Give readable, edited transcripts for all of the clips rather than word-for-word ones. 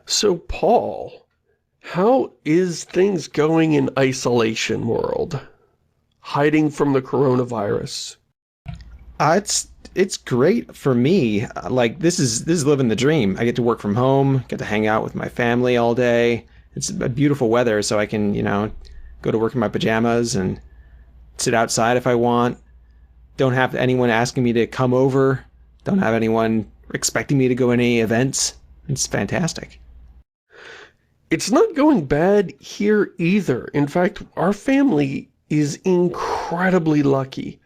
So, Paul, how is things going in isolation world? Hiding from the coronavirus? It's great for me. Like this is living the dream. I get to work from home, get to hang out with my family all day. It's a beautiful weather, so I can, go to work in my pajamas and sit outside if I want. Don't have anyone asking me to come over. Don't have anyone expecting me to go to any events. It's fantastic. It's not going bad here either. In fact, our family is incredibly lucky.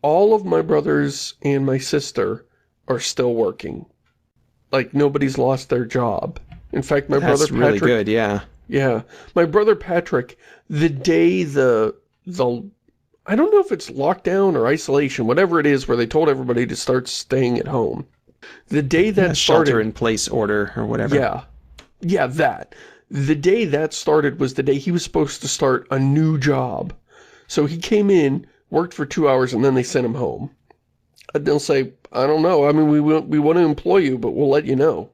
All of my brothers and my sister are still working. Like, nobody's lost their job. In fact, my brother That's Patrick... really good, yeah. Yeah. My brother Patrick, the day the I don't know if it's lockdown or isolation, whatever it is, where they told everybody to start staying at home. The day that started... Shelter-in-place order or whatever. Yeah. Yeah, that. The day that started was the day he was supposed to start a new job. So he came in, worked for 2 hours, and then they sent him home. And they'll say, I don't know, I mean, we want to employ you, but we'll let you know.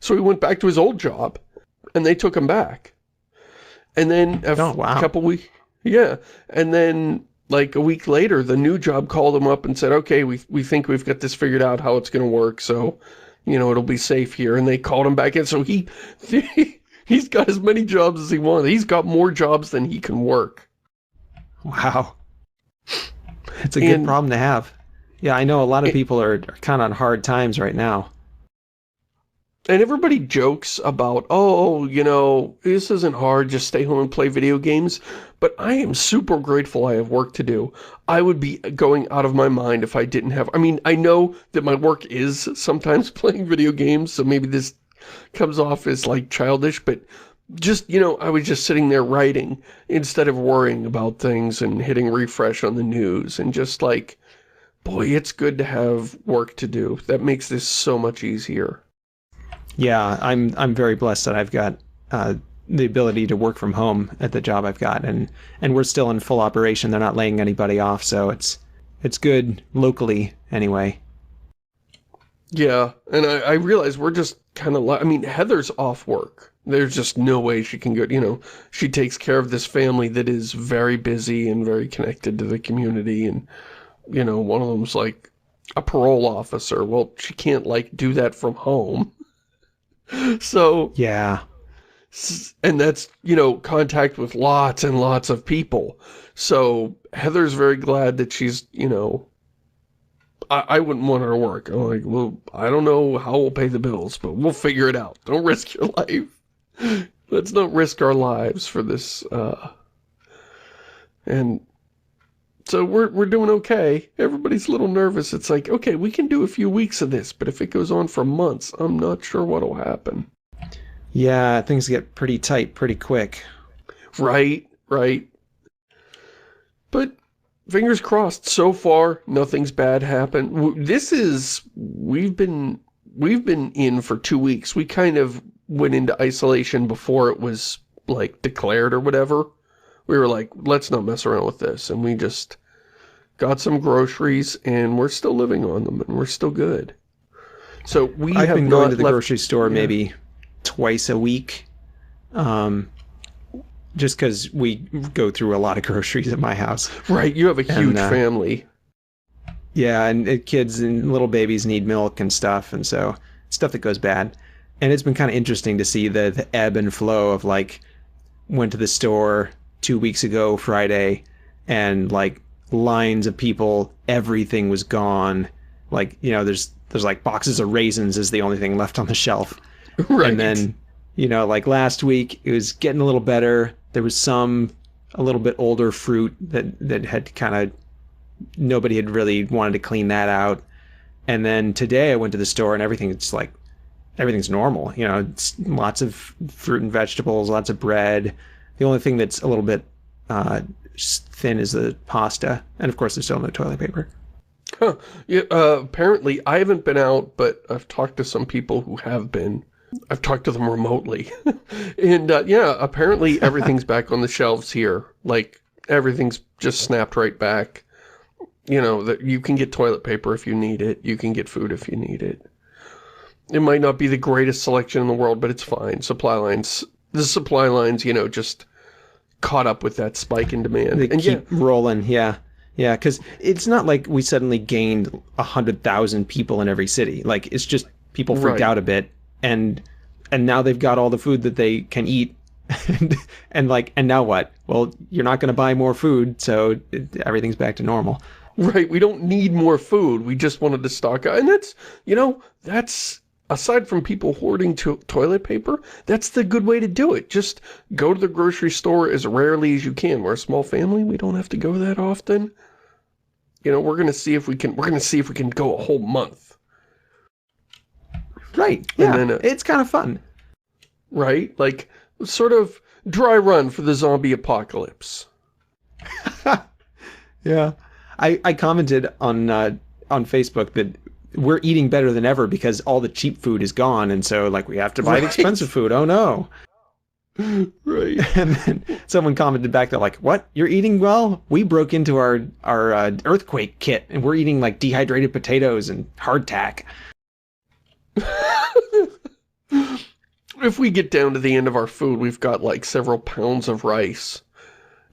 So he went back to his old job, and they took him back. And then a couple weeks... Yeah. And then, like, a week later, the new job called him up and said, okay, we think we've got this figured out, how it's going to work, so... it'll be safe here. And they called him back in. So he's got as many jobs as he wants. He's got more jobs than he can work. Wow. It's a good problem to have. Yeah, I know a lot of people are kind of on hard times right now. And everybody jokes about, oh, this isn't hard, just stay home and play video games. But I am super grateful I have work to do. I would be going out of my mind if I didn't have... I mean, I know that my work is sometimes playing video games, so maybe this comes off as, like, childish, but just, I was just sitting there writing instead of worrying about things and hitting refresh on the news and just like, boy, it's good to have work to do. That makes this so much easier. Yeah, I'm very blessed that I've got the ability to work from home at the job I've got, and we're still in full operation. They're not laying anybody off, so it's good locally anyway. Yeah, and I realize we're just kind of I mean, Heather's off work. There's just no way she can go, she takes care of this family that is very busy and very connected to the community, and, one of them's like a parole officer. Well, she can't, like, do that from home. So... Yeah. And that's, contact with lots and lots of people. So Heather's very glad that she's, I wouldn't want her to work. I'm like, well, I don't know how we'll pay the bills, but we'll figure it out. Don't risk your life. Let's not risk our lives for this. And so we're doing okay. Everybody's a little nervous. It's like, okay, we can do a few weeks of this, but if it goes on for months, I'm not sure what'll happen. Yeah, things get pretty tight pretty quick. Right. But fingers crossed, so far, nothing's bad happened. We've been in for 2 weeks. We kind of went into isolation before it was, like, declared or whatever. We were like, let's not mess around with this. And we just got some groceries, and we're still living on them, and we're still good. So I've been going to the grocery store maybe twice a week, just because we go through a lot of groceries at my house. Right, you have a huge family. Yeah, and kids and little babies need milk and stuff, and so stuff that goes bad. And it's been kind of interesting to see the ebb and flow of, like, went to the store 2 weeks ago Friday, and, like, lines of people, everything was gone. Like, there's like boxes of raisins is the only thing left on the shelf. Right. And then, like last week, it was getting a little better. There was a little bit older fruit that had kind of, nobody had really wanted to clean that out. And then today I went to the store and everything's normal. It's lots of fruit and vegetables, lots of bread. The only thing that's a little bit thin is the pasta. And of course, there's still no toilet paper. Huh. Yeah, apparently, I haven't been out, but I've talked to some people who have been. I've talked to them remotely. And, yeah, apparently everything's back on the shelves here. Like, everything's just snapped right back. That you can get toilet paper if you need it. You can get food if you need it. It might not be the greatest selection in the world, but it's fine. The supply lines, you know, just caught up with that spike in demand. They And keep rolling, yeah. Yeah, because it's not like we suddenly gained 100,000 people in every city. Like, it's just people freaked Right. out a bit, and now they've got all the food that they can eat, and now what? Well, you're not going to buy more food, so everything's back to normal. Right, we don't need more food. We just wanted to stock up. And that's, you know, that's, aside from people hoarding toilet paper, that's the good way to do it. Just go to the grocery store as rarely as you can. We're a small family. We don't have to go that often. You know, we're going to see if we can go a whole month. Right, yeah, And then, it's kind of fun. Right? Like, sort of dry run for the zombie apocalypse. Yeah. I commented on Facebook that we're eating better than ever because all the cheap food is gone, and so like we have to buy the expensive food. Oh no. Right. And then someone commented back, they're like, what? You're eating well? We broke into our earthquake kit and we're eating like dehydrated potatoes and hardtack. If we get down to the end of our food, we've got like several pounds of rice.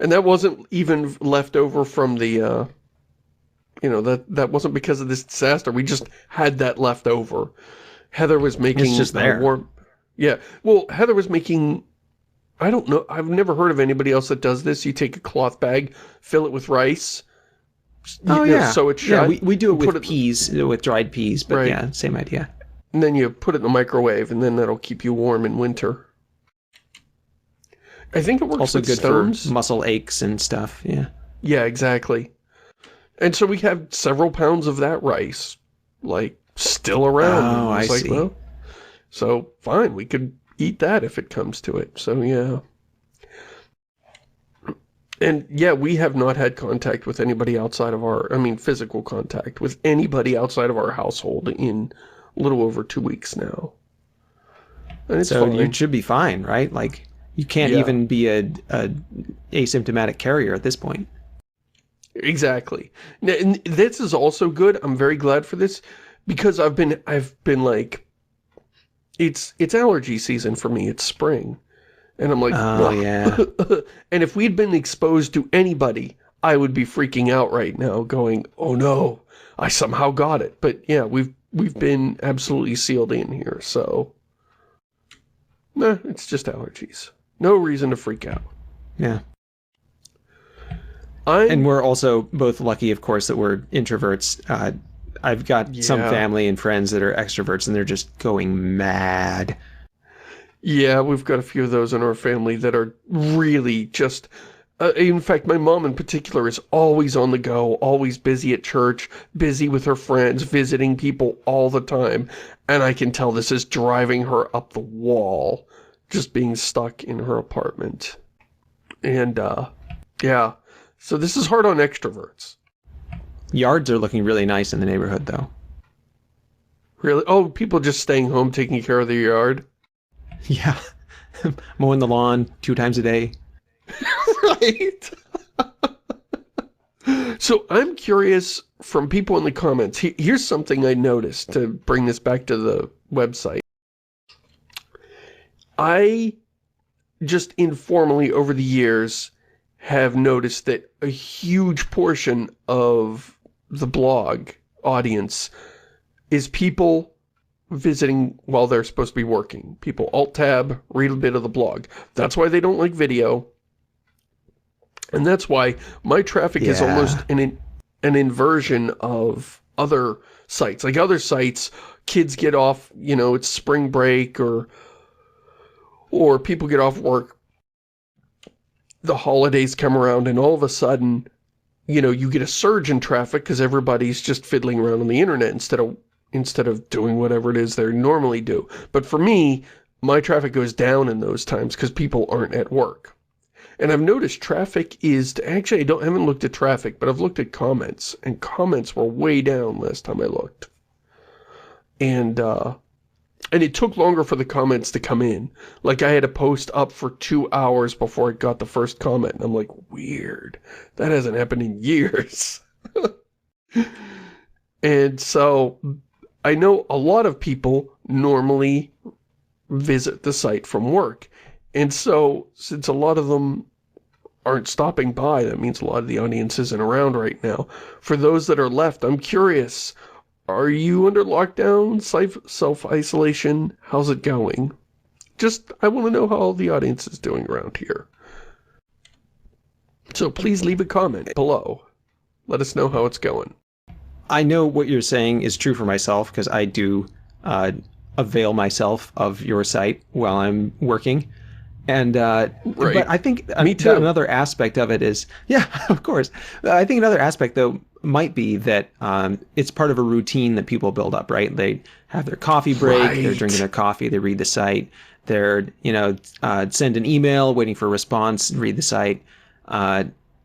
And that wasn't even left over from the, you know, that wasn't because of this disaster. We just had that left over. Heather was making... It's just there. Yeah. Well, Heather was making... I don't know. I've never heard of anybody else that does this. You take a cloth bag, fill it with rice. Oh, yeah. Sew it shut. Yeah, we do it with peas, with dried peas, but right. Yeah, same idea. And then you put it in the microwave, and then that'll keep you warm in winter. I think it works also with good stones. for muscle aches and stuff, yeah. Yeah, exactly. And so we have several pounds of that rice, like, still around. Oh, I see. Well, so, fine, we could eat that if it comes to it. So, yeah. And, yeah, we have not had contact with anybody outside of physical contact with anybody outside of our household in a little over 2 weeks now. And it's fine. You should be fine, right? Like, you can't even be a asymptomatic carrier at this point. Exactly. And this is also good. I'm very glad for this because I've been like, it's allergy season for me. It's spring. And I'm like, oh, yeah. And if we'd been exposed to anybody, I would be freaking out right now going, oh no, I somehow got it. But yeah, we've been absolutely sealed in here. So, nah, it's just allergies. No reason to freak out. Yeah. And we're also both lucky, of course, that we're introverts. I've got some family and friends that are extroverts, and they're just going mad. Yeah, we've got a few of those in our family that are really just... in fact, my mom in particular is always on the go, always busy at church, busy with her friends, visiting people all the time. And I can tell this is driving her up the wall, just being stuck in her apartment. And, yeah... So this is hard on extroverts. Yards are looking really nice in the neighborhood, though. Really? Oh, people just staying home taking care of their yard? Yeah. Mowing the lawn 2 times a day. Right? So I'm curious from people in the comments. Here's something I noticed to bring this back to the website. I just informally over the years... have noticed that a huge portion of the blog audience is people visiting while they're supposed to be working. People alt-tab, read a bit of the blog. That's why they don't like video. And that's why my traffic is almost an inversion of other sites. Like other sites, kids get off, you know, it's spring break or people get off work. The holidays come around and all of a sudden, you know, you get a surge in traffic because everybody's just fiddling around on the internet instead of doing whatever it is they normally do. But for me, my traffic goes down in those times because people aren't at work. And I've noticed traffic is, actually I haven't looked at traffic, but I've looked at comments, and comments were way down last time I looked. And it took longer for the comments to come in. Like, I had a post up for 2 hours before it got the first comment. And I'm like, weird. That hasn't happened in years. And so, I know a lot of people normally visit the site from work. And so, since a lot of them aren't stopping by, that means a lot of the audience isn't around right now. For those that are left, I'm curious, are you under lockdown, self-isolation? How's it going? Just, I want to know how the audience is doing around here. So please leave a comment below. Let us know how it's going. I know what you're saying is true for myself, because I do avail myself of your site while I'm working. And Right. but I think Me too. another aspect of it is, yeah, of course. I think another aspect, though, might be that it's part of a routine that people build up, right? They have their coffee break, they're Right. drinking their coffee, they read the site, they're, send an email, waiting for a response, read the site.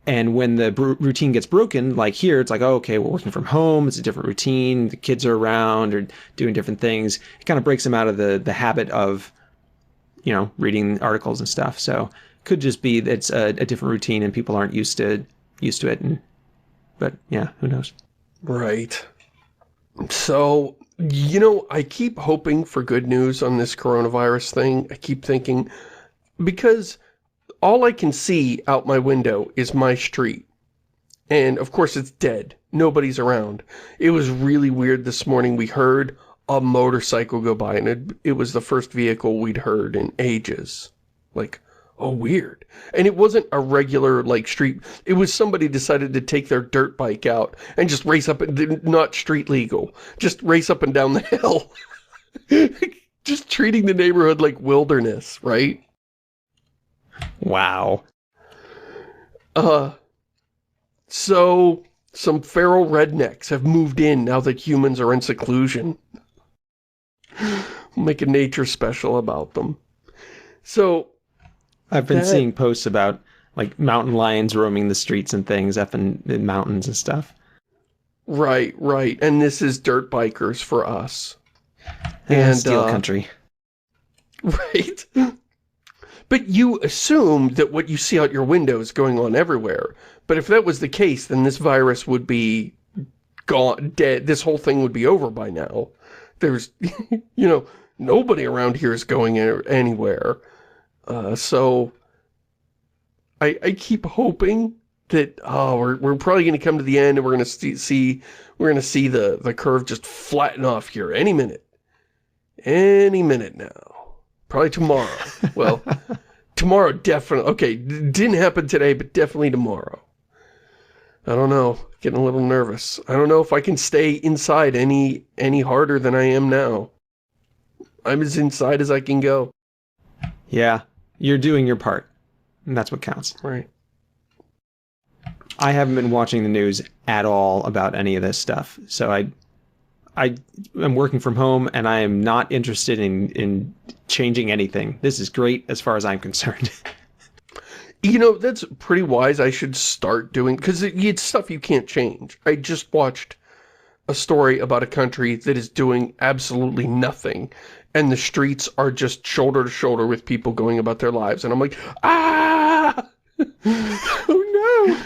And when the routine gets broken, like here, it's like, oh, okay, we're working from home. It's a different routine. The kids are around or doing different things. It kind of breaks them out of the habit of, reading articles and stuff. So could just be that it's a different routine and people aren't used to it. But yeah, who knows? Right. So, I keep hoping for good news on this coronavirus thing. I keep thinking, because all I can see out my window is my street. And, of course, it's dead. Nobody's around. It was really weird this morning. We heard a motorcycle go by, and it was the first vehicle we'd heard in ages. Like, oh, weird. And it wasn't a regular, street. It was somebody decided to take their dirt bike out and just race up, not street legal, just race up and down the hill. Just treating the neighborhood like wilderness, right? Wow. So some feral rednecks have moved in now that humans are in seclusion. Make a nature special about them. So I've been seeing posts about like mountain lions roaming the streets and things up in mountains and stuff. Right. And this is dirt bikers for us. And steel country. Right. But you assume that what you see out your window is going on everywhere. But if that was the case, then this virus would be gone, dead. This whole thing would be over by now. There's, nobody around here is going anywhere. So I keep hoping that, we're probably going to come to the end and we're going to see the curve just flatten off here any minute. Any minute now. Probably tomorrow. Well, tomorrow definitely. Okay, didn't happen today, but definitely tomorrow. I don't know. Getting a little nervous. I don't know if I can stay inside any harder than I am now. I'm as inside as I can go. Yeah, you're doing your part. And that's what counts. Right. I haven't been watching the news at all about any of this stuff. So I am working from home and I am not interested in changing anything. This is great as far as I'm concerned. That's pretty wise. I should start doing, because it's stuff you can't change. I just watched a story about a country that is doing absolutely nothing, and the streets are just shoulder to shoulder with people going about their lives, and I'm like, ah! Oh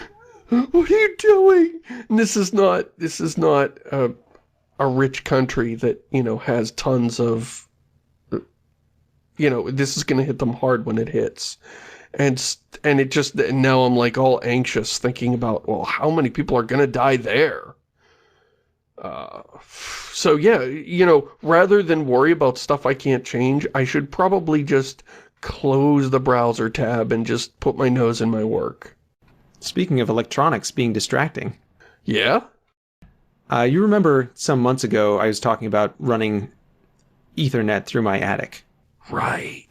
no! What are you doing? And this is not a rich country that, has tons of, this is going to hit them hard when it hits. And it just, now I'm like all anxious thinking about, well, how many people are going to die there? So yeah, rather than worry about stuff I can't change, I should probably just close the browser tab and just put my nose in my work. Speaking of electronics being distracting. Yeah? You remember some months ago I was talking about running Ethernet through my attic. Right.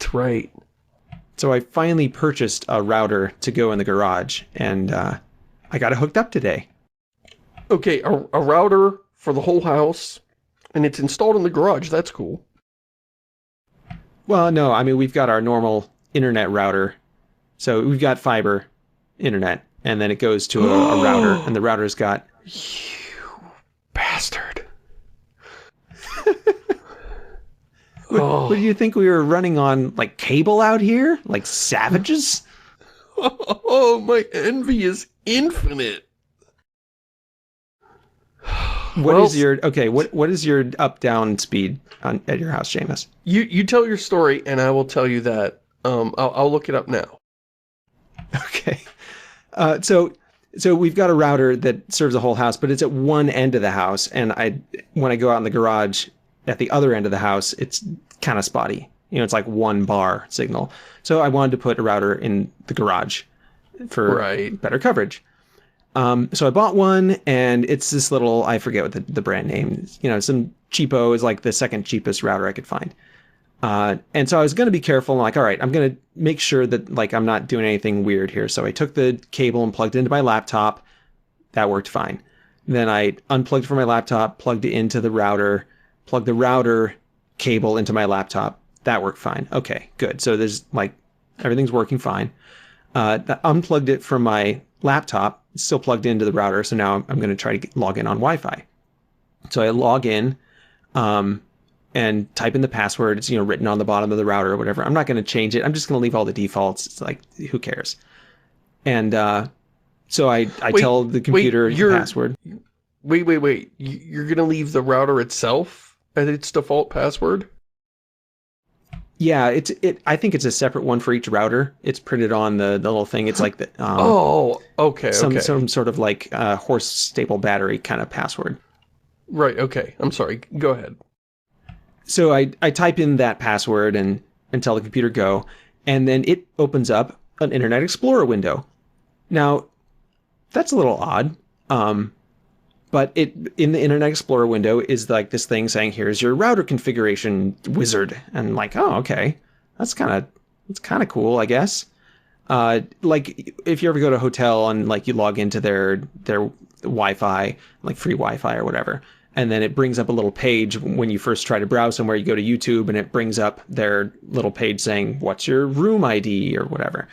So I finally purchased a router to go in the garage, and I got it hooked up today. Okay, a router for the whole house, and it's installed in the garage. That's cool. Well, no, I mean, we've got our normal internet router. So we've got fiber internet, and then it goes to a router, and the router's got... You bastard. What do you think we were running on, like, cable out here? Like savages? Oh, my envy is infinite. What is your what is your up down speed at your house, Shamus? You tell your story, and I will tell you that. I'll look it up now. Okay. So we've got a router that serves the whole house, but it's at one end of the house, and when I go out in the garage at the other end of the house, it's kind of spotty. You know, it's like 1 bar signal. So I wanted to put a router in the garage for better coverage. So I bought one, and it's this little, I forget what the brand name is. You know, some cheapo is like the second cheapest router I could find. And so I was going to be careful. I'm like, all right, I'm going to make sure that like I'm not doing anything weird here. So I took the cable and plugged it into my laptop. That worked fine. Then I unplugged from my laptop, plugged it into the router, plugged the router cable into my laptop. That worked fine. Okay, good. So there's like, everything's working fine. I unplugged it from my laptop, still plugged into the router. So now I'm going to try to log in on Wi-Fi. So I log in, and type in the password. It's, you know, written on the bottom of the router or whatever. I'm not going to change it. I'm just going to leave all the defaults. It's like, who cares? And so I tell the computer the password. Wait. You're going to leave the router itself at its default password? Yeah, I think it's a separate one for each router. It's printed on the little thing. It's like the okay. Some sort of like horse staple battery kind of password. Right. Okay. I'm sorry. Go ahead. So I type in that password and tell the computer go, and then it opens up an Internet Explorer window. Now, that's a little odd, but in the Internet Explorer window is like this thing saying, here's your router configuration wizard. And I'm like, oh, okay, that's kind of cool, I guess. Like if you ever go to a hotel and like you log into their Wi-Fi, like free Wi-Fi or whatever, and then it brings up a little page when you first try to browse somewhere. You go to YouTube and it brings up their little page saying, what's your room ID or whatever,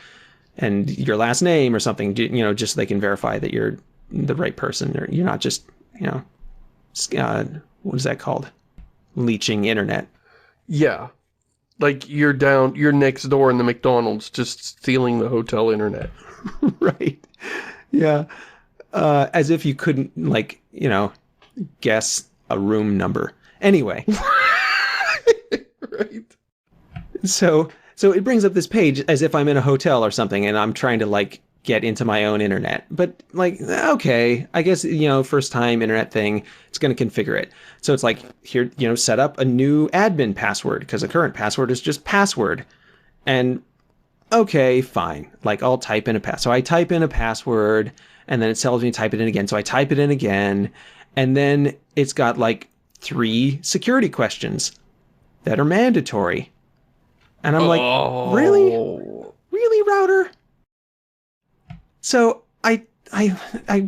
and your last name or something, you know, just so they can verify that you're the right person, or you're not just, you know, what is that called? Leeching internet. Yeah. Like you're next door in the McDonald's just stealing the hotel internet. Right. Yeah. As if you couldn't, like, you know, guess a room number. Anyway. Right. So it brings up this page as if I'm in a hotel or something, and I'm trying to like get into my own internet. But like, okay, I guess, you know, first time internet thing, it's going to configure it. So it's like, here, you know, set up a new admin password because the current password is just password. And okay, fine. Like I'll type in a password. So I type in a password, and then it tells me to type it in again. So I type it in again. And then it's got like 3 security questions that are mandatory. And I'm like, really? Really, router? So I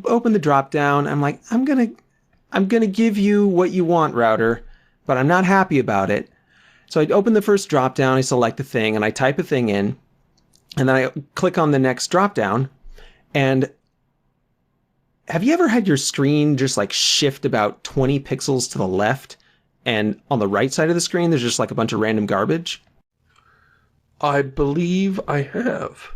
open the drop down. I'm like, I'm gonna give you what you want, router, but I'm not happy about it. So I open the first drop down, I select the thing, and I type a thing in, and then I click on the next drop down, and have you ever had your screen just like shift about 20 pixels to the left, and on the right side of the screen there's just like a bunch of random garbage? I believe I have.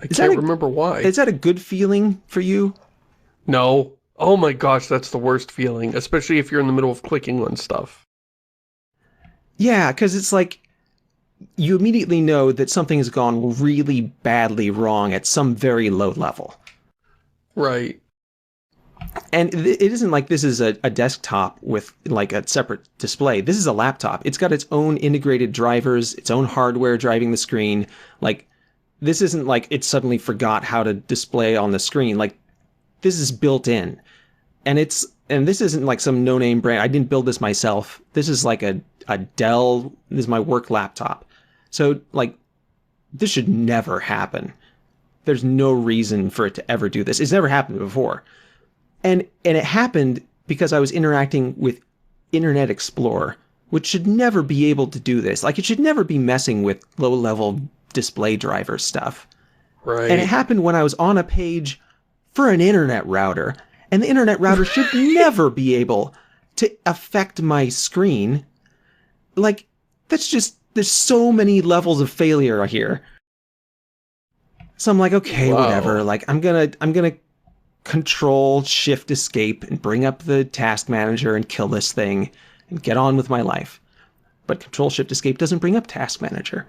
I can't remember why. Is that a good feeling for you? No. Oh my gosh, that's the worst feeling, especially if you're in the middle of clicking on stuff. Yeah, because it's like, you immediately know that something has gone really badly wrong at some very low level. Right. And it isn't like this is a desktop with like a separate display. This is a laptop. It's got its own integrated drivers, its own hardware driving the screen. Like, this isn't like it suddenly forgot how to display on the screen. Like, this is built in. And this isn't like some no-name brand. I didn't build this myself. This is like a Dell. This is my work laptop. So, like, this should never happen. There's no reason for it to ever do this. It's never happened before. And it happened because I was interacting with Internet Explorer, which should never be able to do this. Like, it should never be messing with low-level display driver stuff. Right. And it happened when I was on a page for an internet router. And the internet router should never be able to affect my screen. Like, that's just, there's so many levels of failure here. So I'm like, okay, whatever. Like, I'm gonna Control Shift Escape and bring up the task manager and kill this thing and get on with my life. But Control Shift Escape doesn't bring up task manager.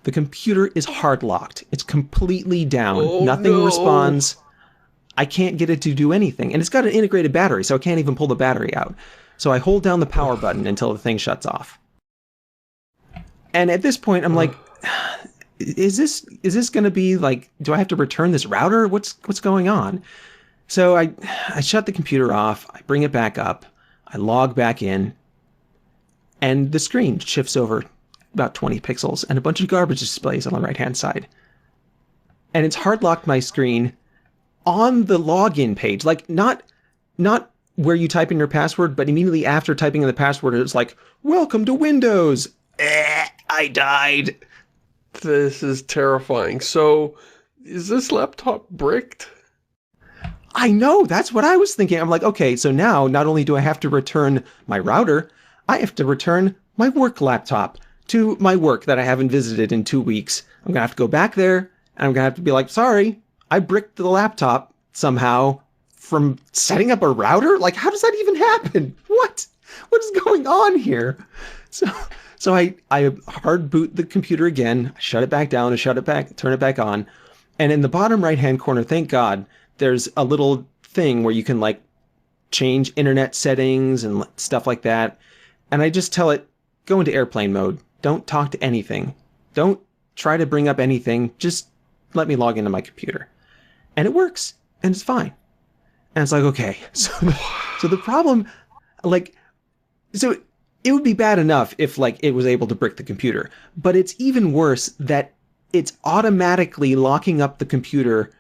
The computer is hard locked. It's completely down. Oh, Nothing no. responds. I can't get it to do anything. And it's got an integrated battery, so I can't even pull the battery out. So I hold down the power button until the thing shuts off. And at this point, I'm like, is this going to be like, do I have to return this router? What's going on? So I shut the computer off. I bring it back up. I log back in. And the screen shifts over about 20 pixels and a bunch of garbage displays on the right-hand side. And it's hard locked my screen on the login page. Like, not where you type in your password, but immediately after typing in the password, it's like, welcome to Windows. I died. This is terrifying. So, is this laptop bricked? I know, that's what I was thinking. I'm like, okay, so now not only do I have to return my router, I have to return my work laptop to my work that I haven't visited in 2 weeks. I'm going to have to go back there, and I'm going to have to be like, sorry, I bricked the laptop somehow from setting up a router? Like, how does that even happen? What is going on here? So I hard boot the computer again, shut it back down, turn it back on. And in the bottom right-hand corner, thank God, there's a little thing where you can like change internet settings and stuff like that. And I just tell it, go into airplane mode. Don't talk to anything. Don't try to bring up anything. Just let me log into my computer. And it works. And it's fine. And it's like, okay. So the problem, like, so it would be bad enough if like it was able to brick the computer. But it's even worse that it's automatically locking up the computer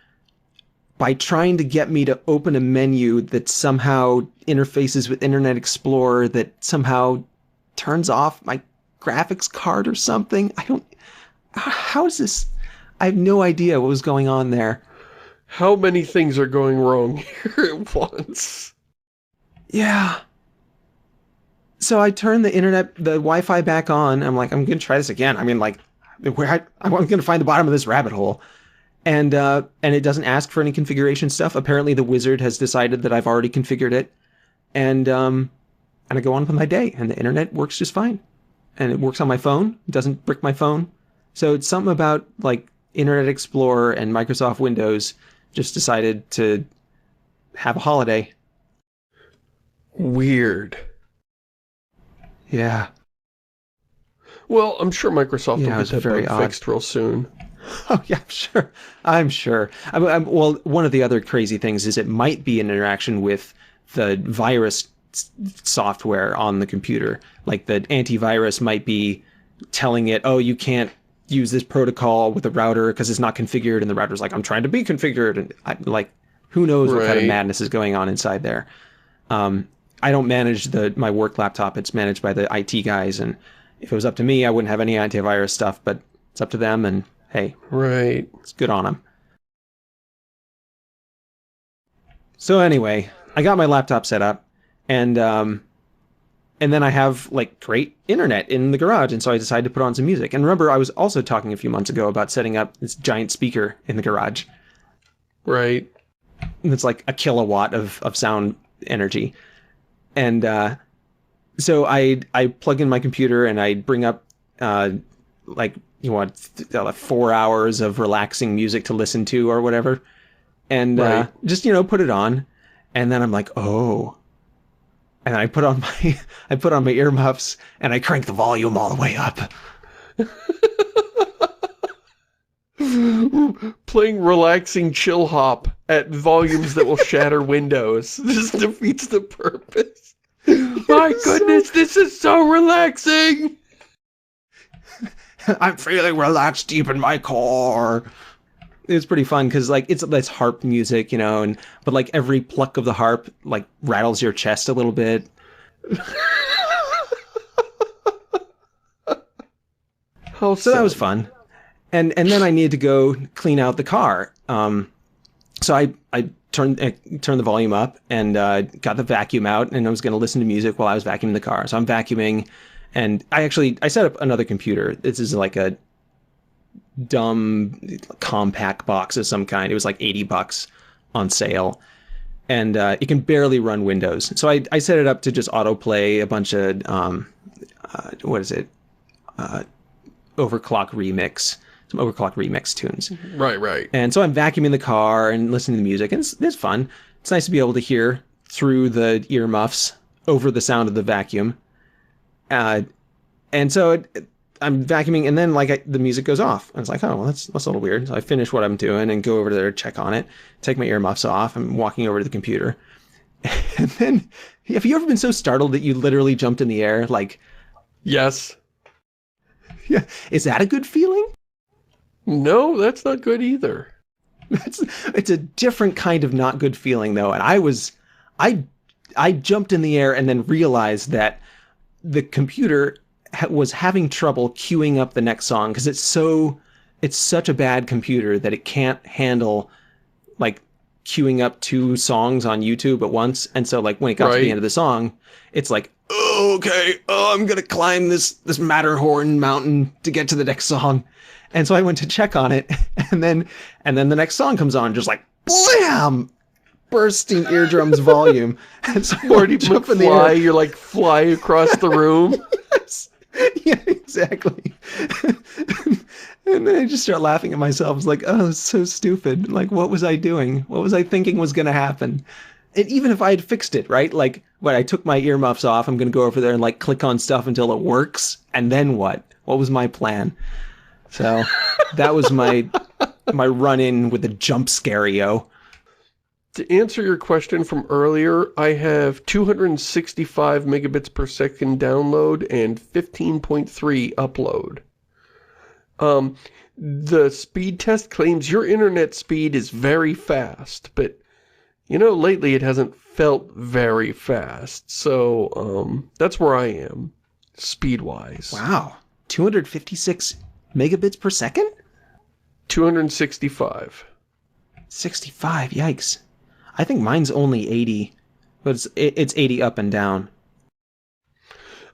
by trying to get me to open a menu that somehow interfaces with Internet Explorer, that somehow turns off my graphics card or something. How is this? I have no idea what was going on there. How many things are going wrong here at once? Yeah. So I turn the Wi-Fi back on. I'm like, I'm going to try this again. I mean, like, I'm going to find the bottom of this rabbit hole. And it doesn't ask for any configuration stuff. Apparently the wizard has decided that I've already configured it. And I go on with my day, and the internet works just fine. And it works on my phone. It doesn't brick my phone. So it's something about like Internet Explorer and Microsoft Windows just decided to have a holiday. Weird. Yeah. Well, I'm sure Microsoft will get that bug fixed real soon. Oh, yeah, I'm sure. Well, one of the other crazy things is it might be an interaction with the virus software on the computer. Like the antivirus might be telling it, oh, you can't use this protocol with a router because it's not configured, and the router's like, I'm trying to be configured, and like, who knows what kind of madness is going on inside there. I don't manage my work laptop. It's managed by the IT guys, and if it was up to me, I wouldn't have any antivirus stuff, but it's up to them, and hey, right, it's good on them. So anyway, I got my laptop set up, and then I have like great internet in the garage, and so I decided to put on some music. And remember, I was also talking a few months ago about setting up this giant speaker in the garage. Right. And it's like a kilowatt of sound energy. And so I plug in my computer, and I bring up like, you want 4 hours of relaxing music to listen to or whatever, and just put it on, and then I'm like, oh, and I put on my earmuffs, and I crank the volume all the way up. Playing relaxing chill hop at volumes that will shatter windows. This defeats the purpose. My goodness, this is so relaxing. I'm feeling relaxed deep in my core. It's pretty fun because like it's harp music, but like every pluck of the harp like rattles your chest a little bit. So that was fun. And then I needed to go clean out the car. So I turned the volume up and got the vacuum out, and I was going to listen to music while I was vacuuming the car. So I'm vacuuming. And I set up another computer. This is like a dumb compact box of some kind. It was like $80. on sale. And it can barely run Windows. So I set it up to just autoplay a bunch of, overclock remix. Some overclock remix tunes. Right. And so I'm vacuuming the car and listening to the music, and it's fun. It's nice to be able to hear through the earmuffs over the sound of the vacuum. And so I'm vacuuming, and then the music goes off. I was like, oh, well, that's a little weird. So I finish what I'm doing and go over there to check on it, take my earmuffs off. I'm walking over to the computer. And then, have you ever been so startled that you literally jumped in the air? Like, yes. Yeah. Is that a good feeling? No, that's not good either. It's a different kind of not good feeling, though. And I jumped in the air and then realized that the computer was having trouble queuing up the next song because it's such a bad computer that it can't handle like queuing up 2 songs on YouTube at once. And so like when it got to the end of the song, it's like, oh, okay, I'm gonna climb this Matterhorn mountain to get to the next song. And so I went to check on it, and then the next song comes on, just like blam, bursting eardrums volume. And so Marty McFly, you're like fly across the room. Yes. Yeah, exactly. And then I just start laughing at myself. It's like, oh, it's so stupid. Like, what was I doing? What was I thinking was going to happen? And even if I had fixed it, right? Like, when I took my earmuffs off, I'm going to go over there and like click on stuff until it works. And then what? What was my plan? So that was my run-in with the jumpscareo. To answer your question from earlier, I have 265 megabits per second download and 15.3 upload. The speed test claims your internet speed is very fast, but you know, lately it hasn't felt very fast. So, that's where I am, speed-wise. Wow. 256 megabits per second? 265. 65, yikes. I think mine's only 80, but it's 80 up and down.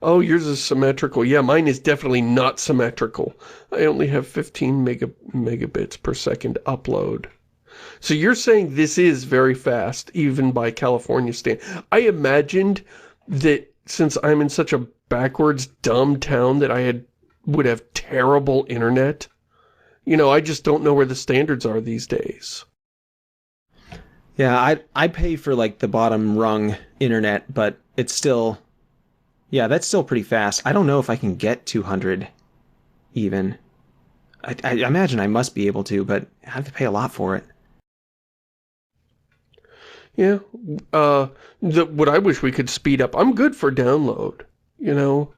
Oh, yours is symmetrical. Yeah, mine is definitely not symmetrical. I only have 15 megabits per second upload. So you're saying this is very fast, even by California standards. I imagined that since I'm in such a backwards, dumb town that I would have terrible internet. You know, I just don't know where the standards are these days. Yeah, I pay for like the bottom rung internet, but it's still, yeah, that's still pretty fast. I don't know if I can get 200 even. I imagine I must be able to, but I have to pay a lot for it. Yeah, what I wish we could speed up, I'm good for download, you know,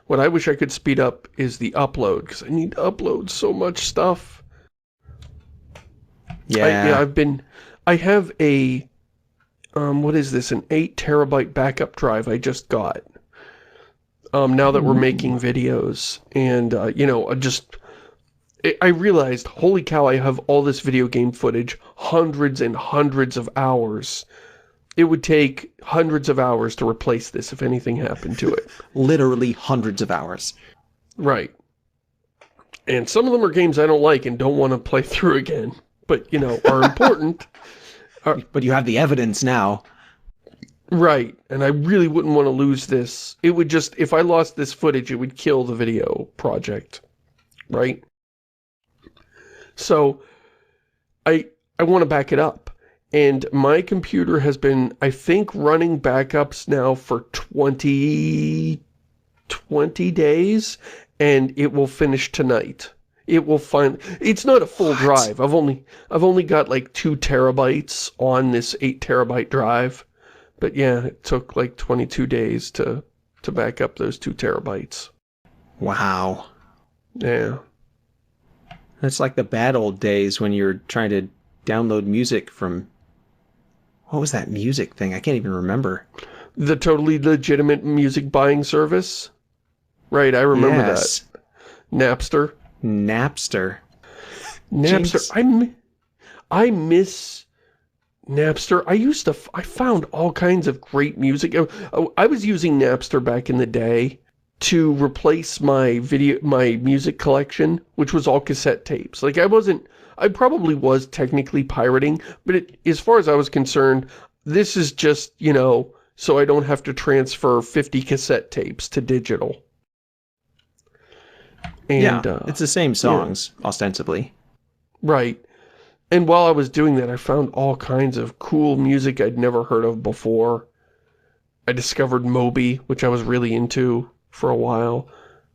what I wish I could speed up is the upload, because I need to upload so much stuff. Yeah. I have a, what is this, an 8 terabyte backup drive I just got, now that we're making videos, and, you know, I realized, holy cow, I have all this video game footage, hundreds and hundreds of hours. It would take hundreds of hours to replace this if anything happened to it. Literally hundreds of hours. Right. And some of them are games I don't like and don't want to play through again, but, you know, are important. But you have the evidence now. Right. And I really wouldn't want to lose this. It would just, if I lost this footage, it would kill the video project. Right? So, I want to back it up. And my computer has been, I think, running backups now for 20 days, and it will finish tonight. It will it's not a full drive. I've only got like 2 terabytes on this 8 terabyte drive. But yeah, it took like 22 days to back up those 2 terabytes. Wow. Yeah. That's like the bad old days when you're trying to download music from, what was that music thing? I can't even remember. The totally legitimate music buying service? Right, I remember that. Napster. Napster. I miss Napster. I found all kinds of great music. I was using Napster back in the day. to replace my music collection, which was all cassette tapes. Like, I probably was technically pirating, but as far as I was concerned, this is just, you know, so I don't have to transfer 50 cassette tapes to digital. And, yeah, it's the same songs, ostensibly. Right. And while I was doing that, I found all kinds of cool music I'd never heard of before. I discovered Moby, which I was really into for a while.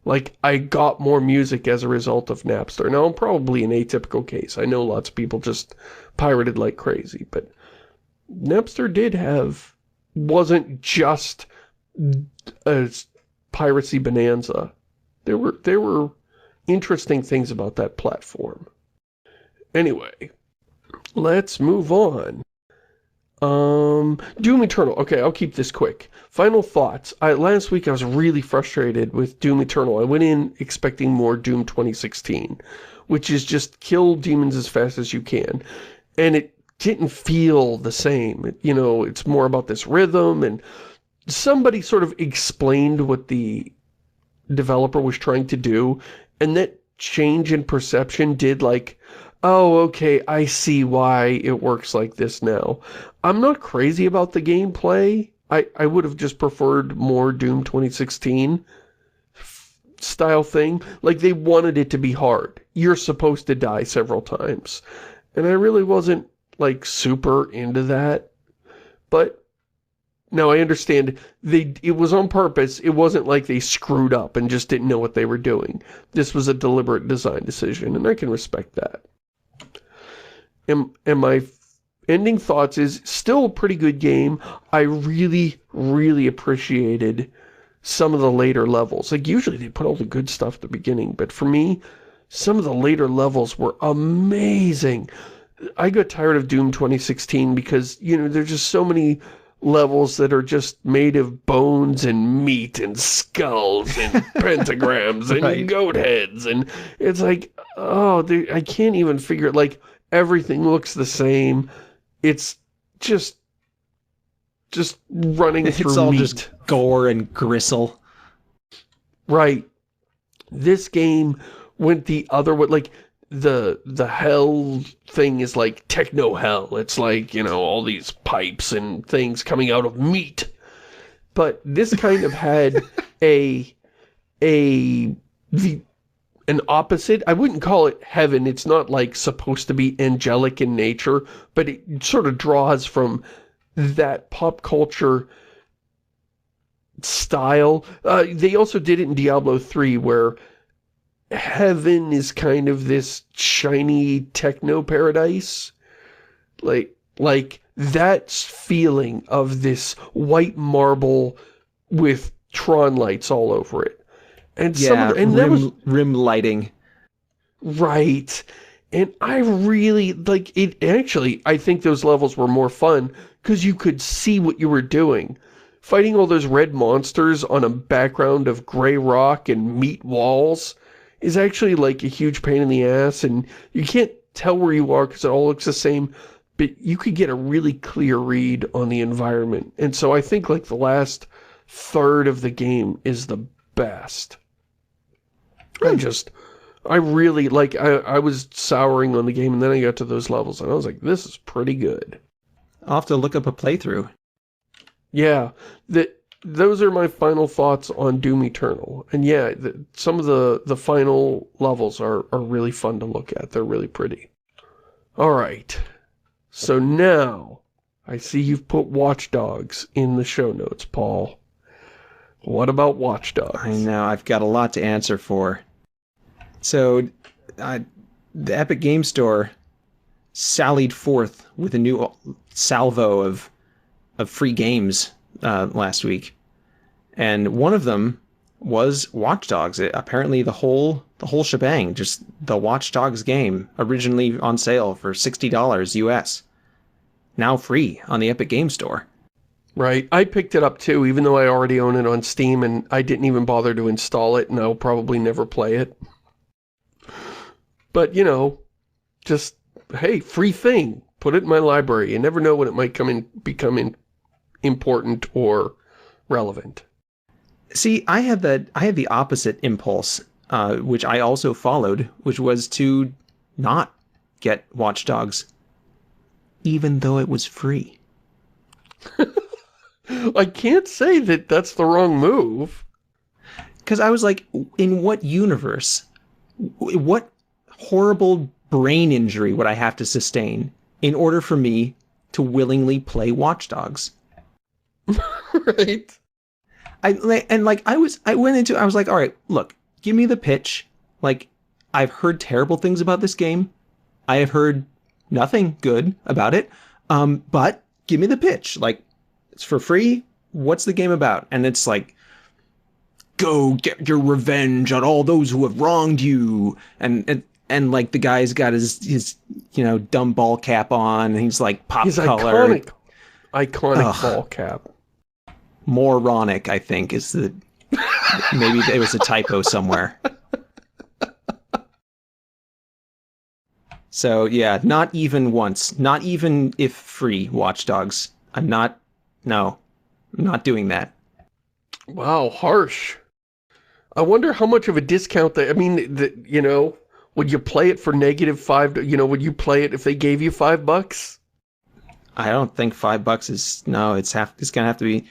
Like, I got more music as a result of Napster. Now, I'm probably an atypical case. I know lots of people just pirated like crazy, but Napster wasn't just a piracy bonanza. There were interesting things about that platform. Anyway, let's move on. Doom Eternal. Okay, I'll keep this quick. Final thoughts. Last week I was really frustrated with Doom Eternal. I went in expecting more Doom 2016, which is just kill demons as fast as you can. And it didn't feel the same. You know, it's more about this rhythm, and somebody sort of explained what the developer was trying to do, and that change in perception did like, oh, okay, I see why it works like this now. I'm not crazy about the gameplay. I would have just preferred more Doom 2016 style thing. Like, they wanted it to be hard. You're supposed to die several times. And I really wasn't, like, super into that. But, now I understand, it was on purpose. It wasn't like they screwed up and just didn't know what they were doing. This was a deliberate design decision, and I can respect that. And my ending thoughts is still a pretty good game. I really, really appreciated some of the later levels. Like, usually they put all the good stuff at the beginning, but for me, some of the later levels were amazing. I got tired of Doom 2016 because, you know, there's just so many levels that are just made of bones and meat and skulls and pentagrams and goat heads, and it's like, oh, I can't even figure it. Like, everything looks the same. It's just running through meat. It's all just gore and gristle. Right. This game went the other way. Like, the hell thing is like techno hell. It's like, you know, all these pipes and things coming out of meat. But this kind of had an opposite. I wouldn't call it heaven. It's not like supposed to be angelic in nature, but it sort of draws from that pop culture style. They also did it in Diablo 3, where heaven is kind of this shiny techno paradise. Like that feeling of this white marble with Tron lights all over it. And yeah, rim lighting. Right. And I really, like, it actually, I think those levels were more fun because you could see what you were doing. Fighting all those red monsters on a background of gray rock and meat walls is actually, like, a huge pain in the ass, and you can't tell where you are because it all looks the same, but you could get a really clear read on the environment. And so I think, like, the last third of the game is the best. I really, like, I was souring on the game, and then I got to those levels, and I was like, this is pretty good. I'll have to look up a playthrough. Yeah, those are my final thoughts on Doom Eternal. And yeah, some of the final levels are really fun to look at. They're really pretty. Alright, so now, I see you've put Watch Dogs in the show notes, Paul. What about Watch Dogs? I know, I've got a lot to answer for. So, the Epic Game Store sallied forth with a new salvo of free games last week, and one of them was Watch Dogs. Apparently, the whole shebang, just the Watch Dogs game, originally on sale for $60 US, now free on the Epic Game Store. Right. I picked it up too, even though I already own it on Steam, and I didn't even bother to install it, and I'll probably never play it. But, you know, just, hey, free thing. Put it in my library. You never know when it might become important or relevant. See, I had the opposite impulse, which I also followed, which was to not get Watch Dogs, even though it was free. I can't say that that's the wrong move. Because I was like, in what universe? What horrible brain injury would I have to sustain in order for me to willingly play Watch Dogs? Right. I was like, all right, look, give me the pitch. Like, I've heard terrible things about this game. I have heard nothing good about it. But give me the pitch. Like, it's for free. What's the game about? And it's like, go get your revenge on all those who have wronged you. And like the guy's got his dumb ball cap on, and he's like pop color. Iconic ball cap. Moronic, I think, is the maybe there was a typo somewhere. So yeah, not even once, not even if free Watch Dogs. I'm not doing that. Wow, harsh. I wonder how much of a discount would you play it for -5? Would you play it if they gave you $5? I don't think $5 is, no, it's gonna have to be,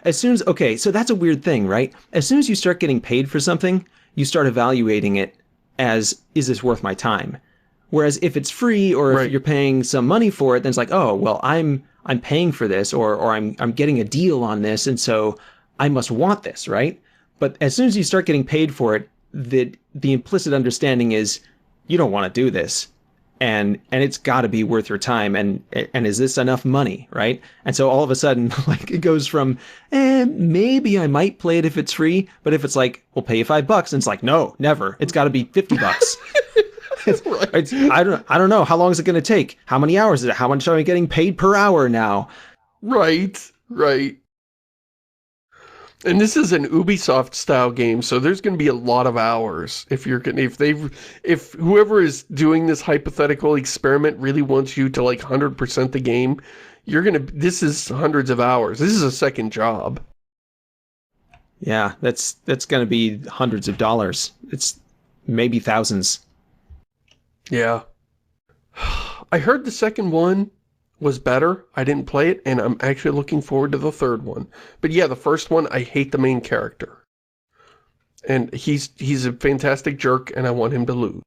as soon as, okay, so that's a weird thing, right? As soon as you start getting paid for something, you start evaluating it as, is this worth my time? Whereas if it's free, or if you're paying some money for it, then it's like, oh, well, I'm paying for this, or I'm getting a deal on this, and so I must want this, right? But as soon as you start getting paid for it, the implicit understanding is you don't want to do this, and it's got to be worth your time, and is this enough money, right? And so all of a sudden, like, it goes from maybe I might play it if it's free, but if it's like, we'll pay you $5, and it's like, no, never, it's got to be $50. I don't know, how long is it going to take? How many hours is it? How much am I getting paid per hour now? Right. And this is an Ubisoft style game, so there's going to be a lot of hours. If whoever is doing this hypothetical experiment really wants you to like 100% the game, this is hundreds of hours. This is a second job. Yeah, that's going to be hundreds of dollars. It's maybe thousands. Yeah. I heard the second one was better. I didn't play it, and I'm actually looking forward to the third one. But yeah, the first one, I hate the main character. And he's a fantastic jerk, and I want him to lose.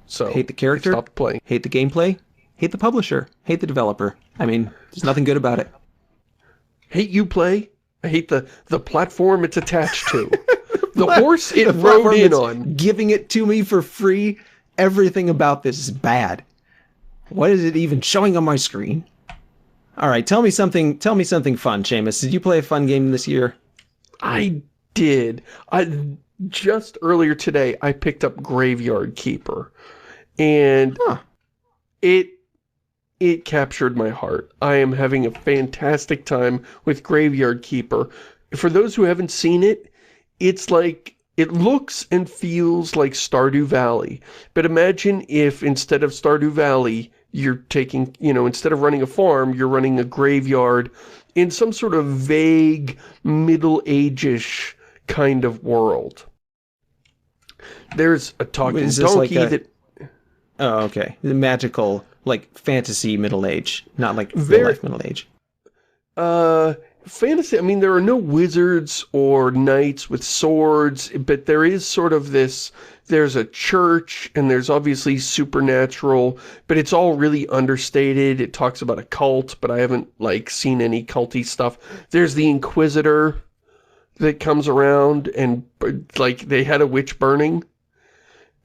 So, hate the character? Stop playing. Hate the gameplay? Hate the publisher? Hate the developer? I mean, there's nothing good about it. Hate Uplay? I hate the platform it's attached to. The horse it rode in on. Giving it to me for free? Everything about this is bad. What is it even showing on my screen? All right, tell me something fun, Shamus. Did you play a fun game this year? I did. Just earlier today, I picked up Graveyard Keeper. And it captured my heart. I am having a fantastic time with Graveyard Keeper. For those who haven't seen it, it's like, it looks and feels like Stardew Valley. But imagine if instead of Stardew Valley, you're taking, instead of running a farm, you're running a graveyard in some sort of vague, Middle Age-ish kind of world. There's a talking donkey that... Oh, okay. The magical, like, fantasy Middle Age, not like real-life Middle Age. Fantasy, I mean, there are no wizards or knights with swords, but there is sort of this, there's a church, and there's obviously supernatural, but it's all really understated. It talks about a cult, but I haven't, like, seen any culty stuff. There's the Inquisitor that comes around, and, like, they had a witch burning.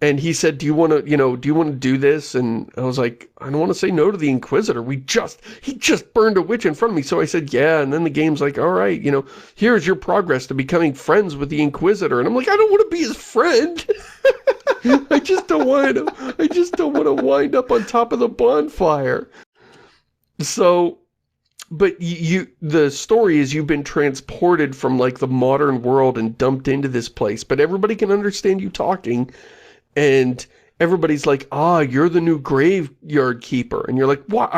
And he said, do you want to do this? And I was like, I don't want to say no to the Inquisitor. He just burned a witch in front of me. So I said, yeah. And then the game's like, all right, here's your progress to becoming friends with the Inquisitor. And I'm like, I don't want to be his friend. I just don't want to wind up on top of the bonfire. So, but the story is you've been transported from like the modern world and dumped into this place, but everybody can understand you talking. And everybody's like, you're the new Graveyard Keeper. And you're like, what?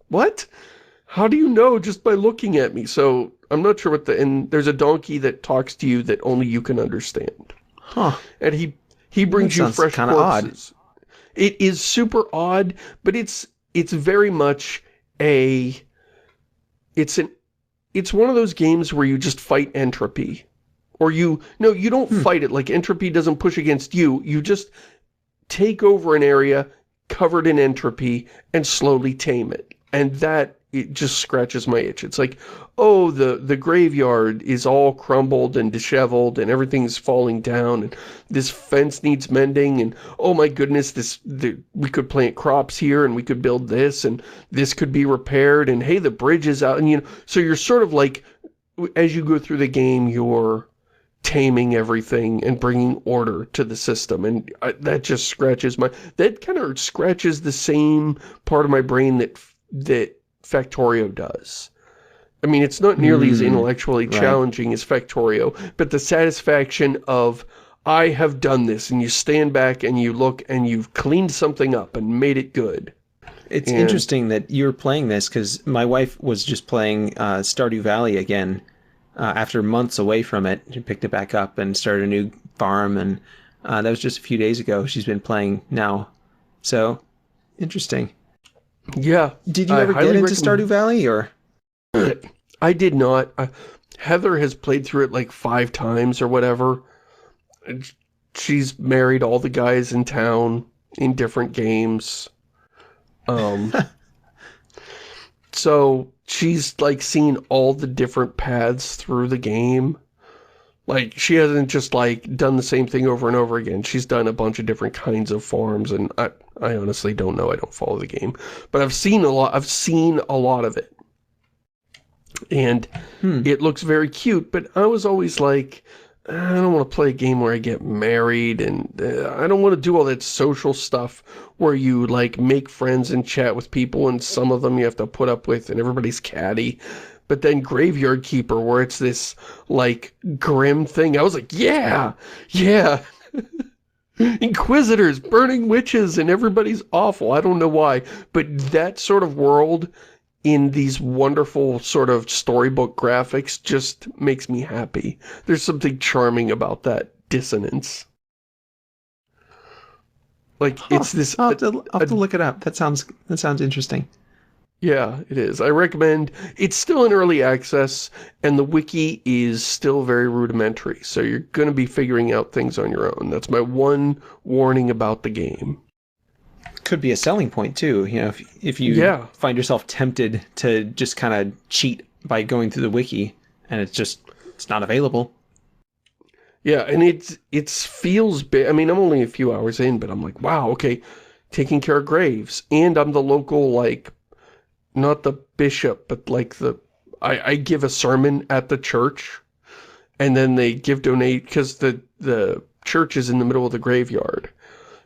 What? How do you know just by looking at me? So I'm not sure what and there's a donkey that talks to you that only you can understand. Huh. And he brings you fresh corpses. Odd. It is super odd, but it's very much it's one of those games where you just fight entropy. Or you don't fight it. Like, entropy doesn't push against you. You just take over an area covered in entropy and slowly tame it. And it just scratches my itch. It's like, oh, the graveyard is all crumbled and disheveled and everything's falling down and this fence needs mending and oh my goodness, we could plant crops here and we could build this and this could be repaired and hey, the bridge is out. And so you're sort of like, as you go through the game, you're taming everything and bringing order to the system, and that just scratches that kind of scratches the same part of my brain that Factorio does. I mean, it's not nearly as intellectually challenging as Factorio, but the satisfaction of, I have done this, and you stand back and you look and you've cleaned something up and made it good. It's interesting that you're playing this, because my wife was just playing Stardew Valley again. After months away from it, she picked it back up and started a new farm, and that was just a few days ago. She's been playing now. So, interesting. Yeah. Did you ever get into Stardew Valley, or? I did not. Heather has played through it like 5 times or whatever. She's married all the guys in town in different games. So she's like seen all the different paths through the game. Like, she hasn't just like done the same thing over and over again. She's done a bunch of different kinds of farms, and I honestly don't know. I don't follow the game, but I've seen a lot of it. And it looks very cute, but I was always like, I don't want to play a game where I get married, and I don't want to do all that social stuff where you like make friends and chat with people, and some of them you have to put up with and everybody's catty. But then Graveyard Keeper, where it's this like grim thing, I was like, yeah Inquisitors, burning witches, and everybody's awful. I don't know why, but that sort of world in these wonderful sort of storybook graphics just makes me happy. There's something charming about that dissonance. Like, it's this... I'll have to look it up. That sounds interesting. Yeah, it is. I recommend... It's still in early access, and the wiki is still very rudimentary, so you're going to be figuring out things on your own. That's my one warning about the game. Could be a selling point, too. You know, if you find yourself tempted to just kind of cheat by going through the wiki, and it's not available. Yeah, and it feels big. I mean, I'm only a few hours in, but I'm like, wow, okay, taking care of graves. And I'm the local, like, not the bishop, but like I give a sermon at the church, and then they donate, because the church is in the middle of the graveyard.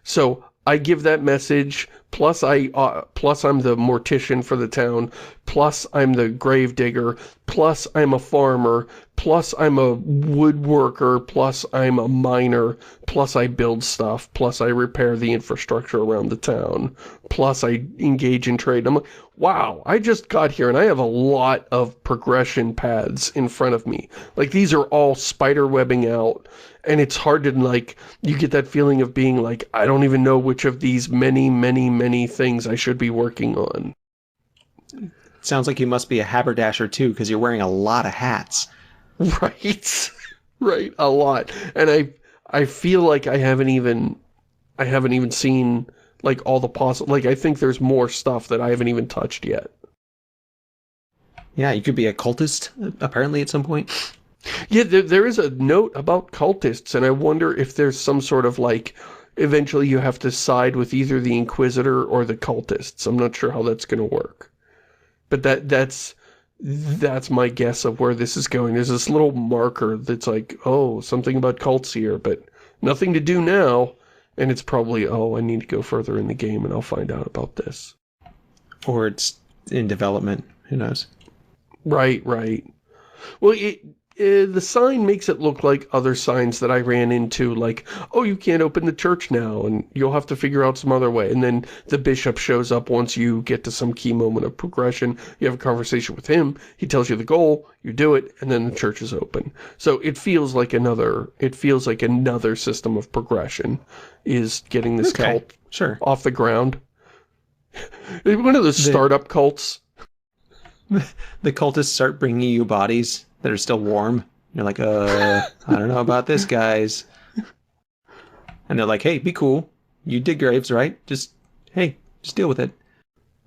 So I give that message, plus I'm the mortician for the town, plus I'm the grave digger, plus I'm a farmer, plus I'm a woodworker, plus I'm a miner, plus I build stuff, plus I repair the infrastructure around the town, plus I engage in trade. I'm like, wow, I just got here and I have a lot of progression paths in front of me. Like, these are all spider webbing out. And it's hard to, like, you get that feeling of being like, I don't even know which of these many, many, many things I should be working on. Sounds like you must be a haberdasher, too, because you're wearing a lot of hats. Right. Right, a lot. And I feel like I haven't even seen, like, all the possible... Like, I think there's more stuff that I haven't even touched yet. Yeah, you could be a cultist, apparently, at some point. Yeah, there is a note about cultists, and I wonder if there's some sort of, like, eventually you have to side with either the Inquisitor or the cultists. I'm not sure how that's going to work. But that's my guess of where this is going. There's this little marker that's like, oh, something about cults here, but nothing to do now. And it's probably, oh, I need to go further in the game and I'll find out about this. Or it's in development. Who knows? Right, right. Well, The sign makes it look like other signs that I ran into, like, oh, you can't open the church now, and you'll have to figure out some other way. And then the bishop shows up once you get to some key moment of progression. You have a conversation with him, he tells you the goal, you do it, and then the church is open. So it feels like another system of progression is getting this cult off the ground. One of those startup cults. The cultists start bringing you bodies that are still warm. You're like, I don't know about this, guys. And they're like, hey, be cool. You dig graves, right? Just deal with it.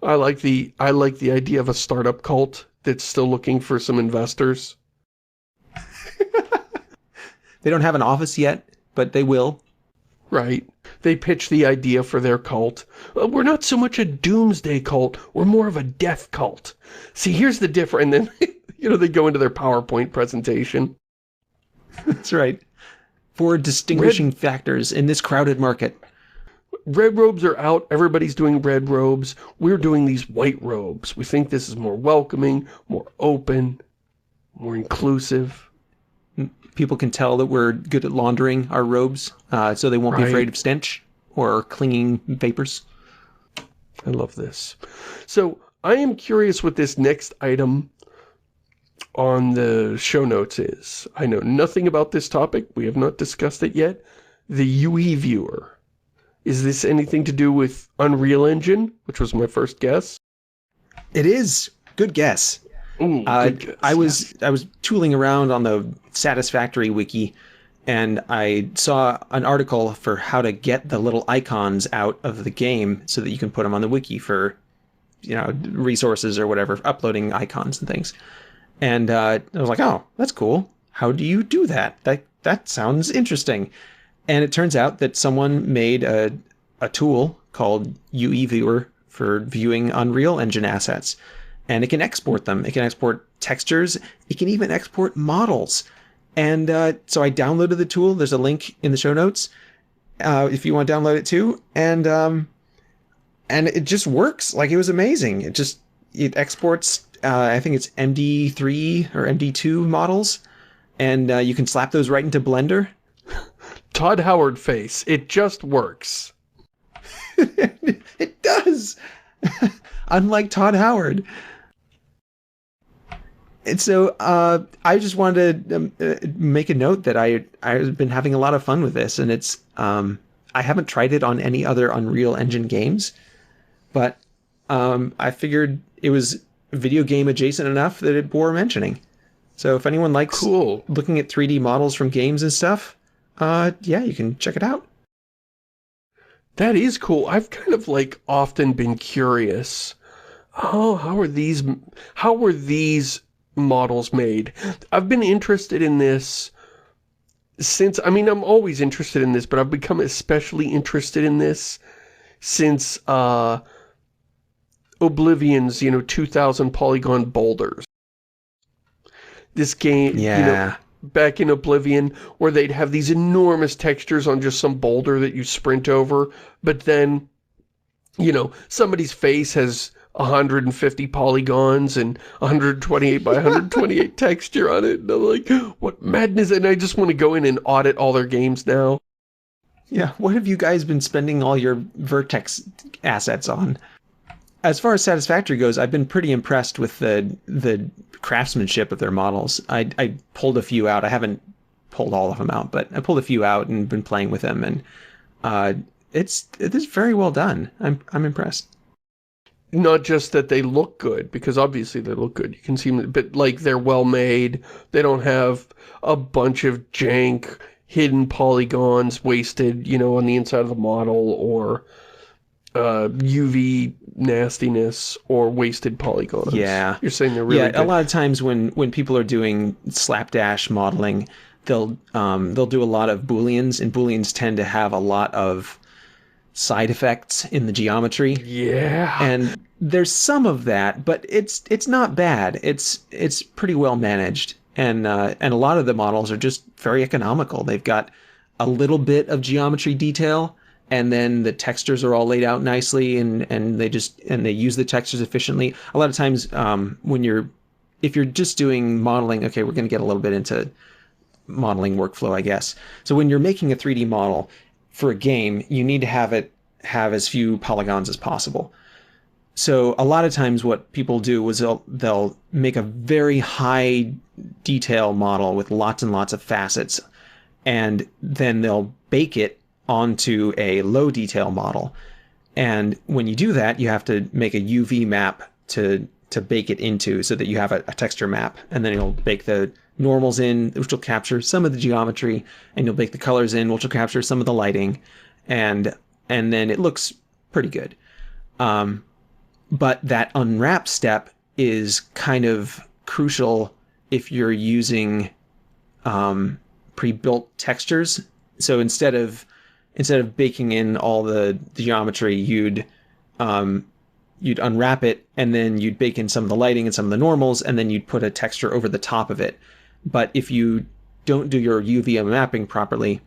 I like the idea of a startup cult that's still looking for some investors. They don't have an office yet, but they will. Right. They pitch the idea for their cult. We're not so much a doomsday cult, we're more of a death cult. See, here's the difference. And then, they go into their PowerPoint presentation. That's right. 4 distinguishing factors in this crowded market. Red robes are out. Everybody's doing red robes. We're doing these white robes. We think this is more welcoming, more open, more inclusive. People can tell that we're good at laundering our robes, so they won't be afraid of stench or clinging vapors. I love this. So I am curious what this next item on the show notes is. I know nothing about this topic. We have not discussed it yet. The UE viewer. Is this anything to do with Unreal Engine, which was my first guess? It is. Good guess. Ooh, good guess. I was tooling around on the Satisfactory wiki, and I saw an article for how to get the little icons out of the game so that you can put them on the wiki for, resources or whatever, uploading icons and things. And I was like, oh, that's cool. How do you do that? That sounds interesting. And it turns out that someone made a tool called UE Viewer for viewing Unreal Engine assets. And it can export them. It can export textures. It can even export models. And so I downloaded the tool. There's a link in the show notes if you want to download it too. And it just works. Like, it was amazing. It exports, I think it's MD3 or MD2 models. And you can slap those right into Blender. Todd Howard face. It just works. It does. Unlike Todd Howard. And so I just wanted to make a note that I've been having a lot of fun with this, and it's I haven't tried it on any other Unreal Engine games, but I figured it was video game adjacent enough that it bore mentioning. So if anyone likes looking at 3D models from games and stuff, yeah, you can check it out. That is cool. I've kind of often been curious. Oh, how were these models made? I've been interested in this since, I'm always interested in this, but I've become especially interested in this since Oblivion's, 2,000 polygon boulders. This game, back in Oblivion, where they'd have these enormous textures on just some boulder that you sprint over, but then, somebody's face has 150 polygons and 128 by 128 texture on it, and I'm like, what madness, and I just want to go in and audit all their games now. Yeah, what have you guys been spending all your Vertex assets on? As far as Satisfactory goes, I've been pretty impressed with the craftsmanship of their models. I pulled a few out. I haven't pulled all of them out, but I pulled a few out and been playing with them, and it is very well done. I'm impressed. Not just that they look good, because obviously they look good. You can see them, but they're well made. They don't have a bunch of jank, hidden polygons wasted, on the inside of the model, or UV nastiness or wasted polygons. Yeah. You're saying they're really good. A lot of times when people are doing slapdash modeling, they'll do a lot of booleans, and booleans tend to have a lot of side effects in the geometry. Yeah. And there's some of that, but it's not bad. It's pretty well managed. And a lot of the models are just very economical. They've got a little bit of geometry detail, and then the textures are all laid out nicely, and they use the textures efficiently. A lot of times when you're if you're just doing modeling, okay, we're going to get a little bit into modeling workflow, I guess. So when you're making a 3D model for a game, you need to have it have as few polygons as possible. So a lot of times what people do is they'll make a very high detail model with lots and lots of facets, and then they'll bake it onto a low detail model. And when you do that, you have to make a UV map to bake it into, so that you have a texture map, and then you'll bake the normals in, which will capture some of the geometry, and you'll bake the colors in, which will capture some of the lighting, and then it looks pretty good. But that unwrap step is kind of crucial if you're using pre-built textures. So instead of baking in all the geometry, you'd unwrap it, and then you'd bake in some of the lighting and some of the normals, and then you'd put a texture over the top of it. But if you don't do your UV mapping properly,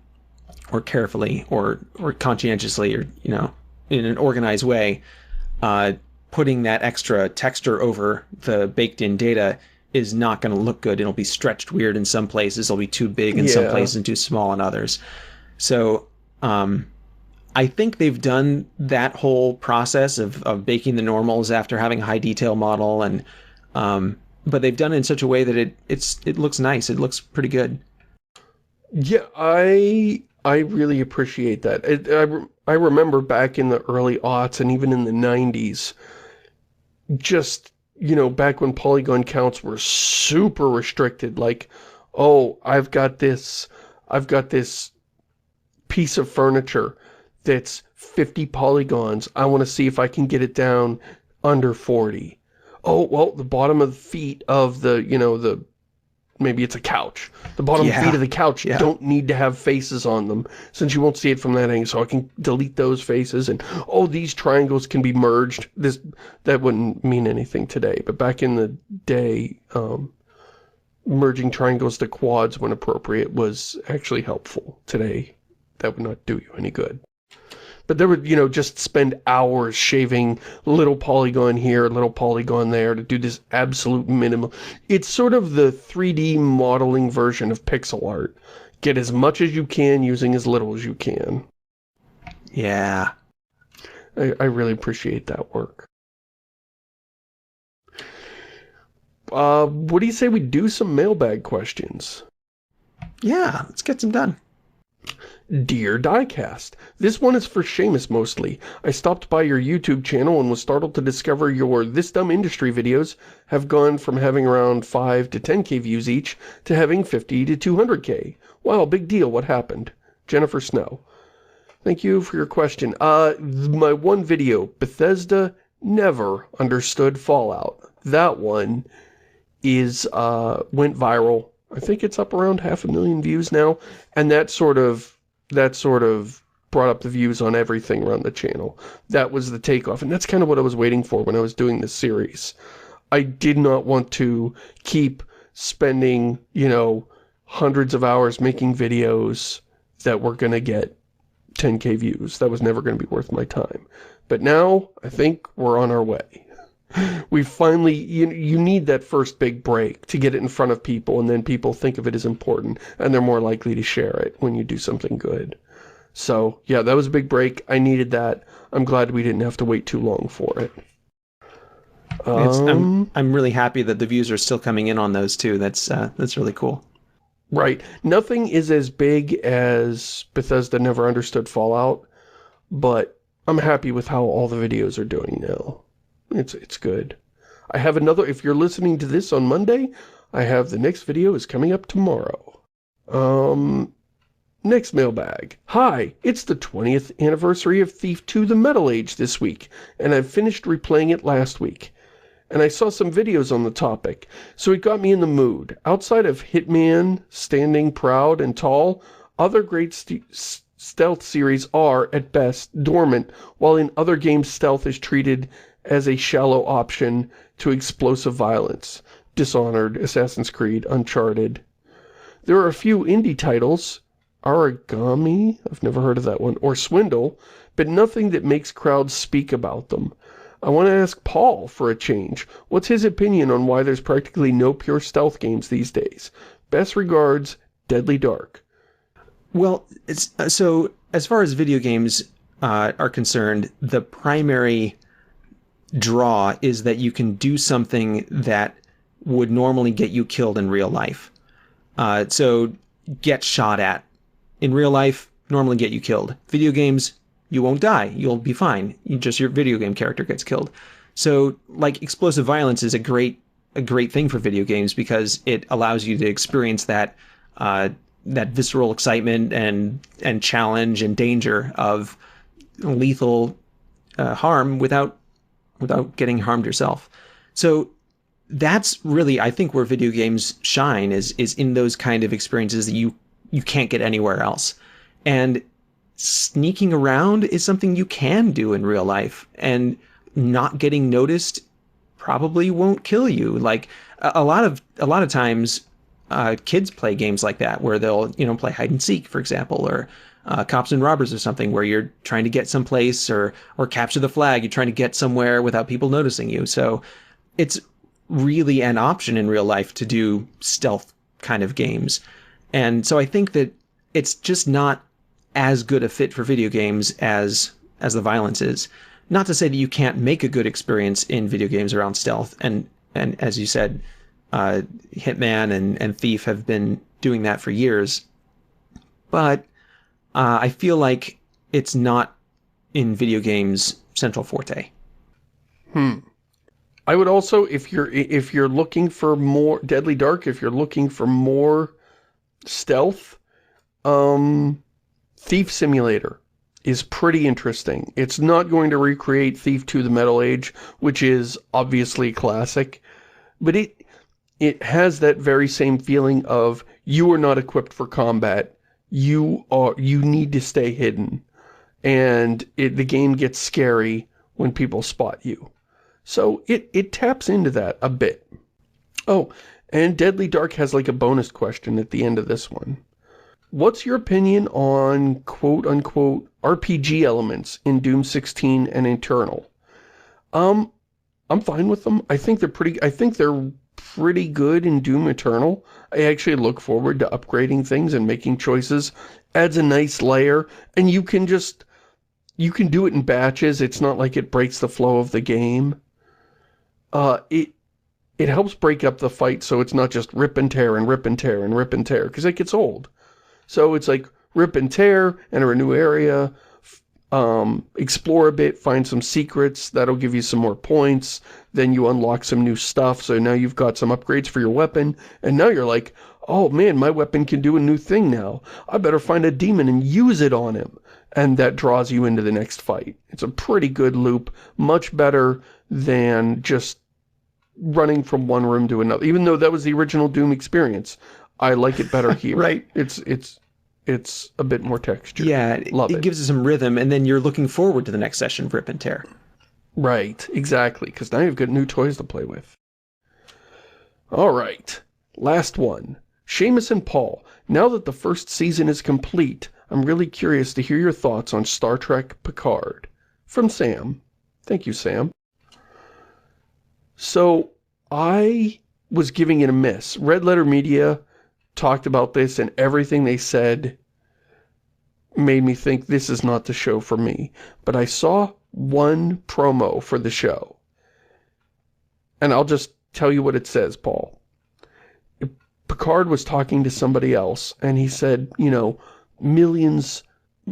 or carefully, or conscientiously, or in an organized way, putting that extra texture over the baked-in data is not going to look good. It'll be stretched weird in some places. It'll be too big in some places and too small in others. So I think they've done that whole process of baking the normals after having a high detail model, and but they've done it in such a way that it looks nice. It looks pretty good. Yeah, I really appreciate that. I remember back in the early aughts and even in the 90s, just, back when polygon counts were super restricted, like, oh, I've got this piece of furniture that's 50 polygons. I want to see if I can get it down under 40. Oh, well, the bottom of the feet of the, maybe it's a couch. The bottom feet of the couch don't need to have faces on them, since you won't see it from that angle, so I can delete those faces. And, oh, these triangles can be merged. That wouldn't mean anything today, but back in the day, merging triangles to quads when appropriate was actually helpful. Today, that would not do you any good. But there would, just spend hours shaving little polygon here, little polygon there to do this absolute minimum. It's sort of the 3D modeling version of pixel art. Get as much as you can using as little as you can. Yeah. I really appreciate that work. What do you say we do some mailbag questions? Yeah, let's get some done. Dear Diecast, this one is for Shamus mostly. I stopped by your YouTube channel and was startled to discover your This Dumb Industry videos have gone from having around 5 to 10k views each to having 50 to 200k. Wow, big deal. What happened? Jennifer Snow. Thank you for your question. My one video, Bethesda Never Understood Fallout. That one is, went viral. I think it's up around 500,000 views now, and that sort of brought up the views on everything around the channel. That was the takeoff, and that's kind of what I was waiting for when I was doing this series. I did not want to keep spending, hundreds of hours making videos that were going to get 10k views. That was never going to be worth my time. But now, I think we're on our way. We finally, you need that first big break to get it in front of people, and then people think of it as important, and they're more likely to share it when you do something good. So, yeah, that was a big break. I needed that. I'm glad we didn't have to wait too long for it. I'm really happy that the views are still coming in on those too. That's really cool. Right. Nothing is as big as Bethesda Never Understood Fallout, but I'm happy with how all the videos are doing now. It's good. I have another, if you're listening to this on Monday, I have the next video is coming up tomorrow. Next mailbag. Hi, it's the 20th anniversary of Thief 2 The Metal Age this week, and I've finished replaying it last week. And I saw some videos on the topic, so it got me in the mood. Outside of Hitman, Standing Proud and Tall, other great stealth series are, at best, dormant, while in other games stealth is treated as a shallow option to explosive violence. Dishonored, Assassin's Creed, Uncharted. There are a few indie titles, Origami, I've never heard of that one, or Swindle, but nothing that makes crowds speak about them. I want to ask Paul for a change. What's his opinion on why there's practically no pure stealth games these days? Best regards, Deadly Dark. Well, so as far as video games are concerned, the primary draw is that you can do something that would normally get you killed in real life. So get shot at. In real life, normally get you killed. Video games, you won't die. You'll be fine. Your video game character gets killed. So, like, explosive violence is a great thing for video games because it allows you to experience that visceral excitement and challenge and danger of lethal harm without getting harmed yourself. So that's really, I think, where video games shine is in those kind of experiences that you can't get anywhere else. And sneaking around is something you can do in real life, and not getting noticed probably won't kill you. Like a lot of times, kids play games like that where they'll play hide and seek, for example, or cops and robbers or something, where you're trying to get someplace or capture the flag. You're trying to get somewhere without people noticing you. So it's really an option in real life to do stealth kind of games. And so I think that it's just not as good a fit for video games as the violence is. Not to say that you can't make a good experience in video games around stealth, and as you said, Hitman and Thief have been doing that for years. But I feel like it's not in video games' central forte. I would also, if you're looking for more Deadly Dark, if you're looking for more stealth, Thief Simulator is pretty interesting. It's not going to recreate Thief 2: The Metal Age, which is obviously a classic, but it has that very same feeling of you are not equipped for combat. You need to stay hidden, and the game gets scary when people spot you. So it taps into that a bit. Oh, and Deadly Dark has like a bonus question at the end of this one. What's your opinion on quote-unquote RPG elements in Doom 16 and Eternal? I'm fine with them. I think they're pretty good in Doom Eternal. I actually look forward to upgrading things and making choices. Adds a nice layer, and you can do it in batches. It's not like it breaks the flow of the game. It helps break up the fight, so it's not just rip and tear and rip and tear and rip and tear, because it gets old. So it's like rip and tear, enter a new area, explore a bit, find some secrets, that'll give you some more points, then you unlock some new stuff, so now you've got some upgrades for your weapon, and now you're like, oh man, my weapon can do a new thing now. I better find a demon and use it on him. And that draws you into the next fight. It's a pretty good loop, much better than just running from one room to another. Even though that was the original Doom experience, I like it better here. Right. It's a bit more textured. Yeah, Love it gives it some rhythm, and then you're looking forward to the next session of Rip and Tear. Right, exactly, because now you've got new toys to play with. All right, last one. Shamus and Paul, now that the first season is complete, I'm really curious to hear your thoughts on Star Trek Picard. From Sam. Thank you, Sam. So, I was giving it a miss. Red Letter Media talked about this, and everything they said made me think this is not the show for me. But I saw one promo for the show. And I'll just tell you what it says, Paul. Picard was talking to somebody else, and he said, millions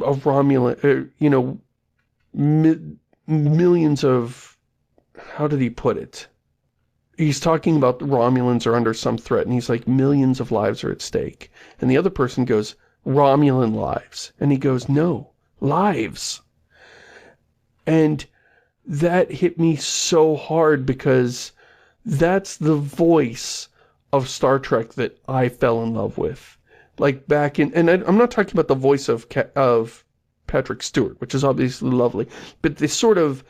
of Romulan, millions of, how did he put it? He's talking about the Romulans are under some threat, and he's like, millions of lives are at stake. And the other person goes, Romulan lives. And he goes, no, lives. And that hit me so hard because that's the voice of Star Trek that I fell in love with. Like back in, and I'm not talking about the voice of Patrick Stewart, which is obviously lovely, but this sort of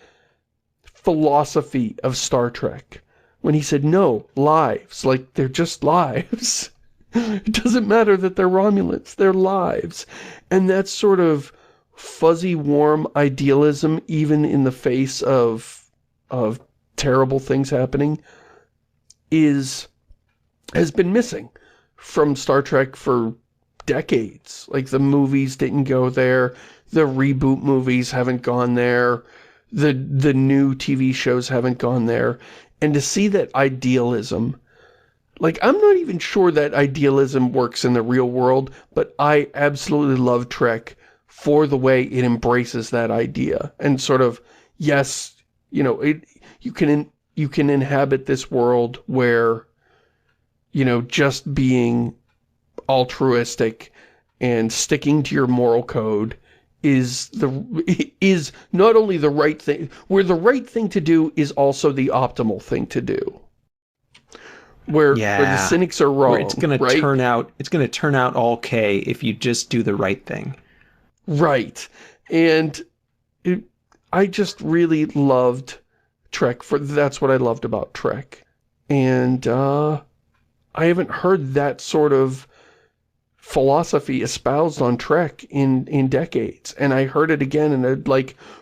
philosophy of Star Trek. When he said, no, lives, like they're just lives. It doesn't matter that they're Romulans, they're lives. And that sort of fuzzy, warm idealism, even in the face of of terrible things happening has been missing from Star Trek for decades. Like, the movies didn't go there, the reboot movies haven't gone there, the new TV shows haven't gone there, and to see that idealism, like, I'm not even sure that idealism works in the real world, but I absolutely love Trek for the way it embraces that idea, and sort of, yes, you know, you can inhabit this world where, you know, just being altruistic and sticking to your moral code is not only the right thing, where the right thing to do is also the optimal thing to do. Where the cynics are wrong, where it's going to turn out okay if you just do the right thing. Right. And I just really loved Trek. That's what I loved about Trek. And I haven't heard that sort of philosophy espoused on Trek in decades. And I heard it again, and it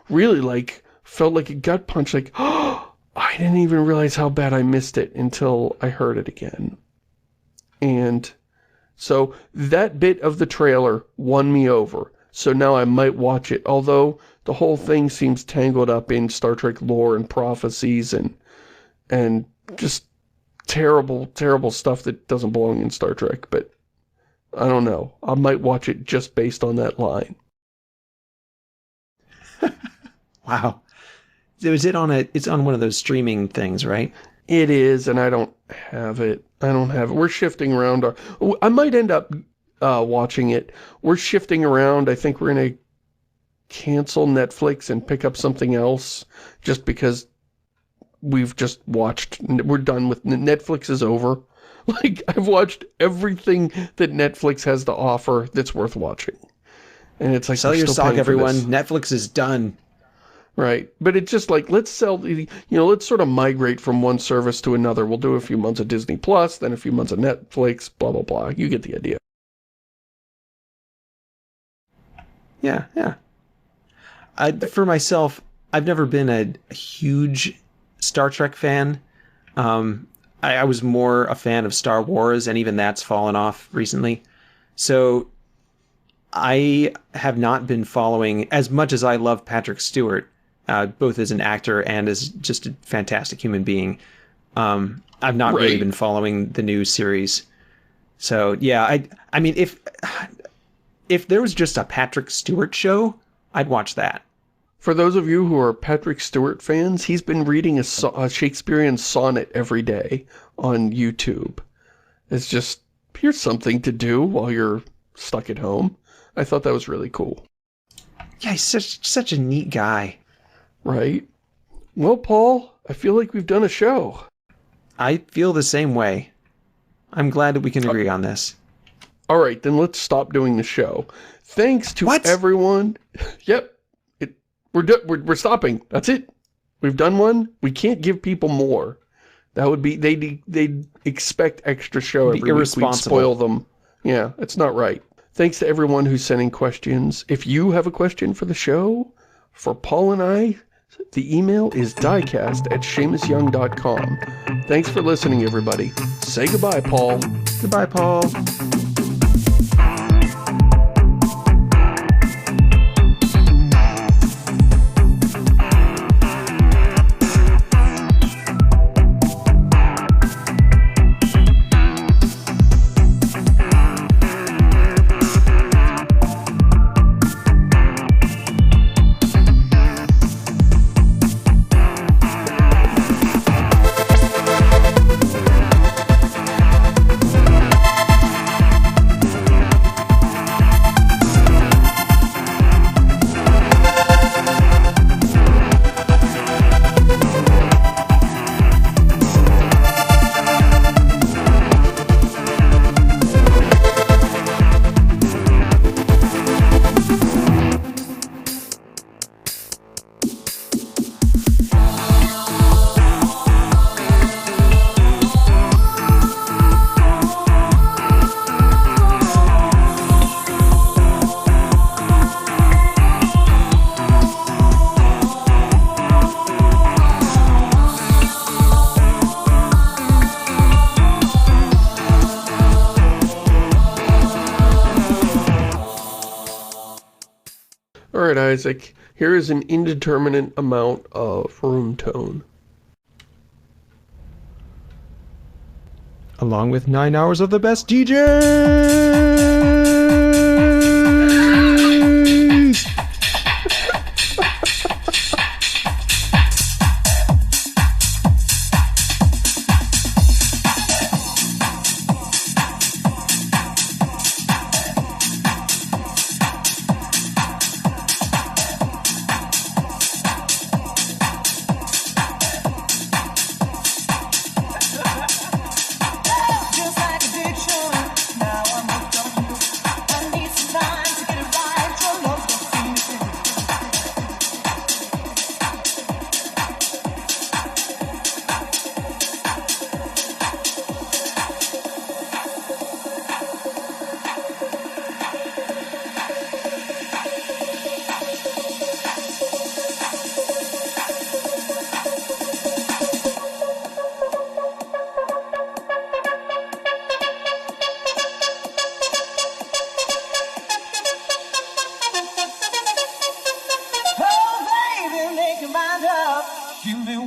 really felt like a gut punch, like, oh, I didn't even realize how bad I missed it until I heard it again. And so that bit of the trailer won me over. So now I might watch it, although the whole thing seems tangled up in Star Trek lore and prophecies and just terrible, terrible stuff that doesn't belong in Star Trek. But I don't know. I might watch it just based on that line. Wow. It's on one of those streaming things, right? It is, and I don't have it. We're shifting around. I might end up watching it. We're shifting around. I think we're going to cancel Netflix and pick up something else just because we're done with Netflix is over. Like, I've watched everything that Netflix has to offer that's worth watching. And it's like, sell your stock, everyone. Netflix is done. Right. But it's just like, let's sort of migrate from one service to another. We'll do a few months of Disney Plus, then a few months of Netflix, blah, blah, blah. You get the idea. Yeah. For myself, I've never been a huge Star Trek fan. I was more a fan of Star Wars, and even that's fallen off recently. So I have not been following, as much as I love Patrick Stewart, both as an actor and as just a fantastic human being. I've not really been following the new series. So yeah, I mean, if there was just a Patrick Stewart show, I'd watch that. For those of you who are Patrick Stewart fans, he's been reading a Shakespearean sonnet every day on YouTube. It's just, here's something to do while you're stuck at home. I thought that was really cool. Yeah, he's such a neat guy. Right. Well, Paul, I feel like we've done a show. I feel the same way. I'm glad that we can agree on this. All right, then let's stop doing the show. Thanks to everyone. Yep. We're stopping. That's it. We've done one. We can't give people more. That would be, they'd expect extra show every week. We'd spoil them. Yeah, it's not right. Thanks to everyone who's sending questions. If you have a question for the show, for Paul and I, the email is diecast@shamusyoung.com. Thanks for listening, everybody. Say goodbye, Paul. Goodbye, Paul. Alright, Isaac, here is an indeterminate amount of room tone. Along with 9 hours of the best DJs!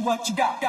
What you got?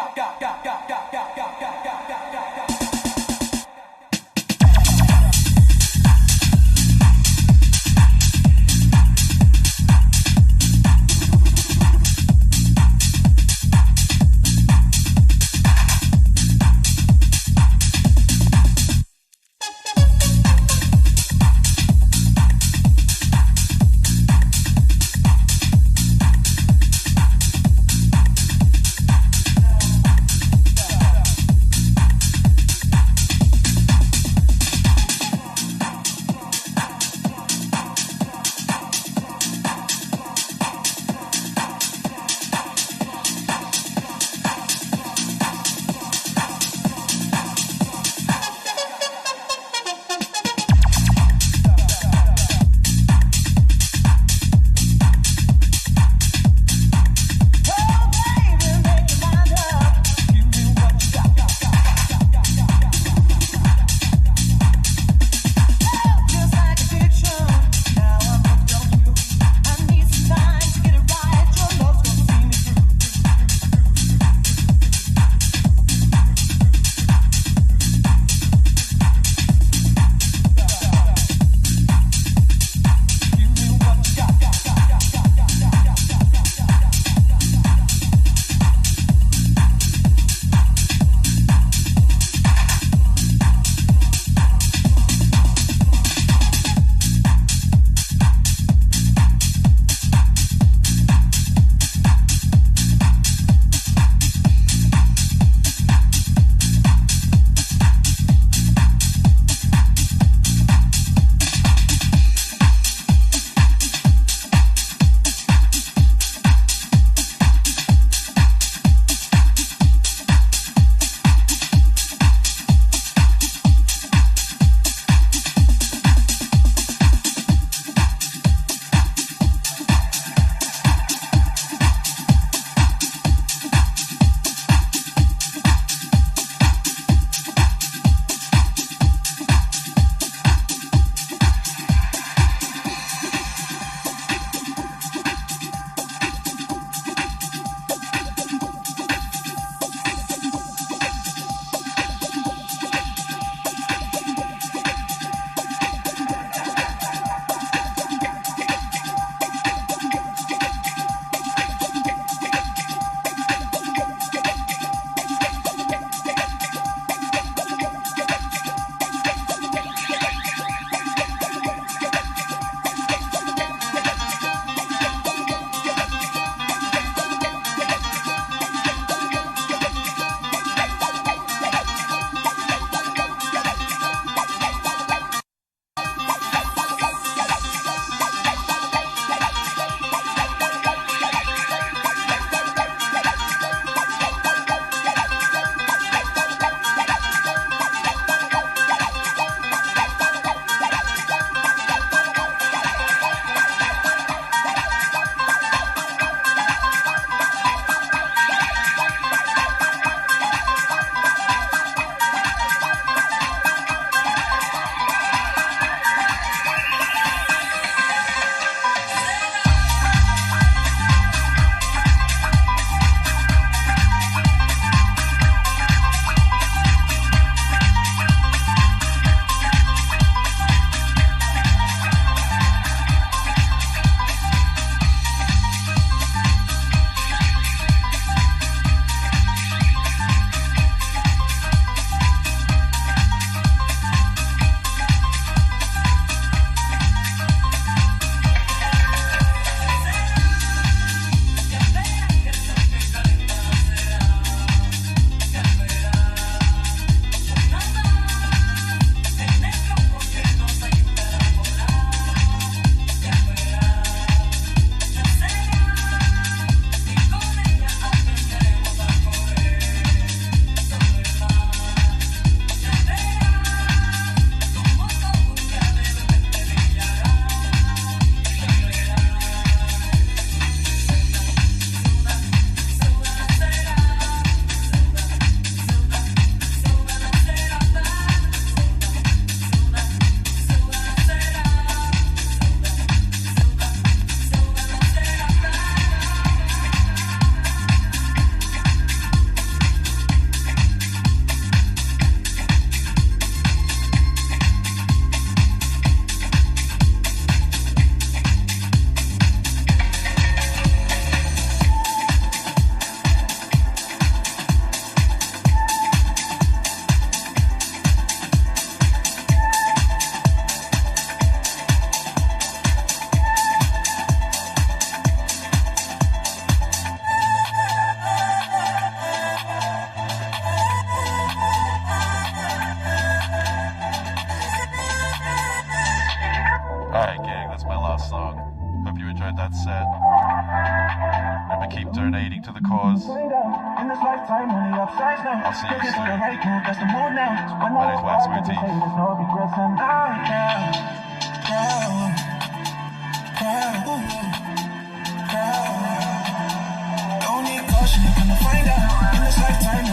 set. Remember, keep donating to the cause. I'll see you soon. My name's Wax Motif. Don't need caution, you're gonna find out in this lifetime.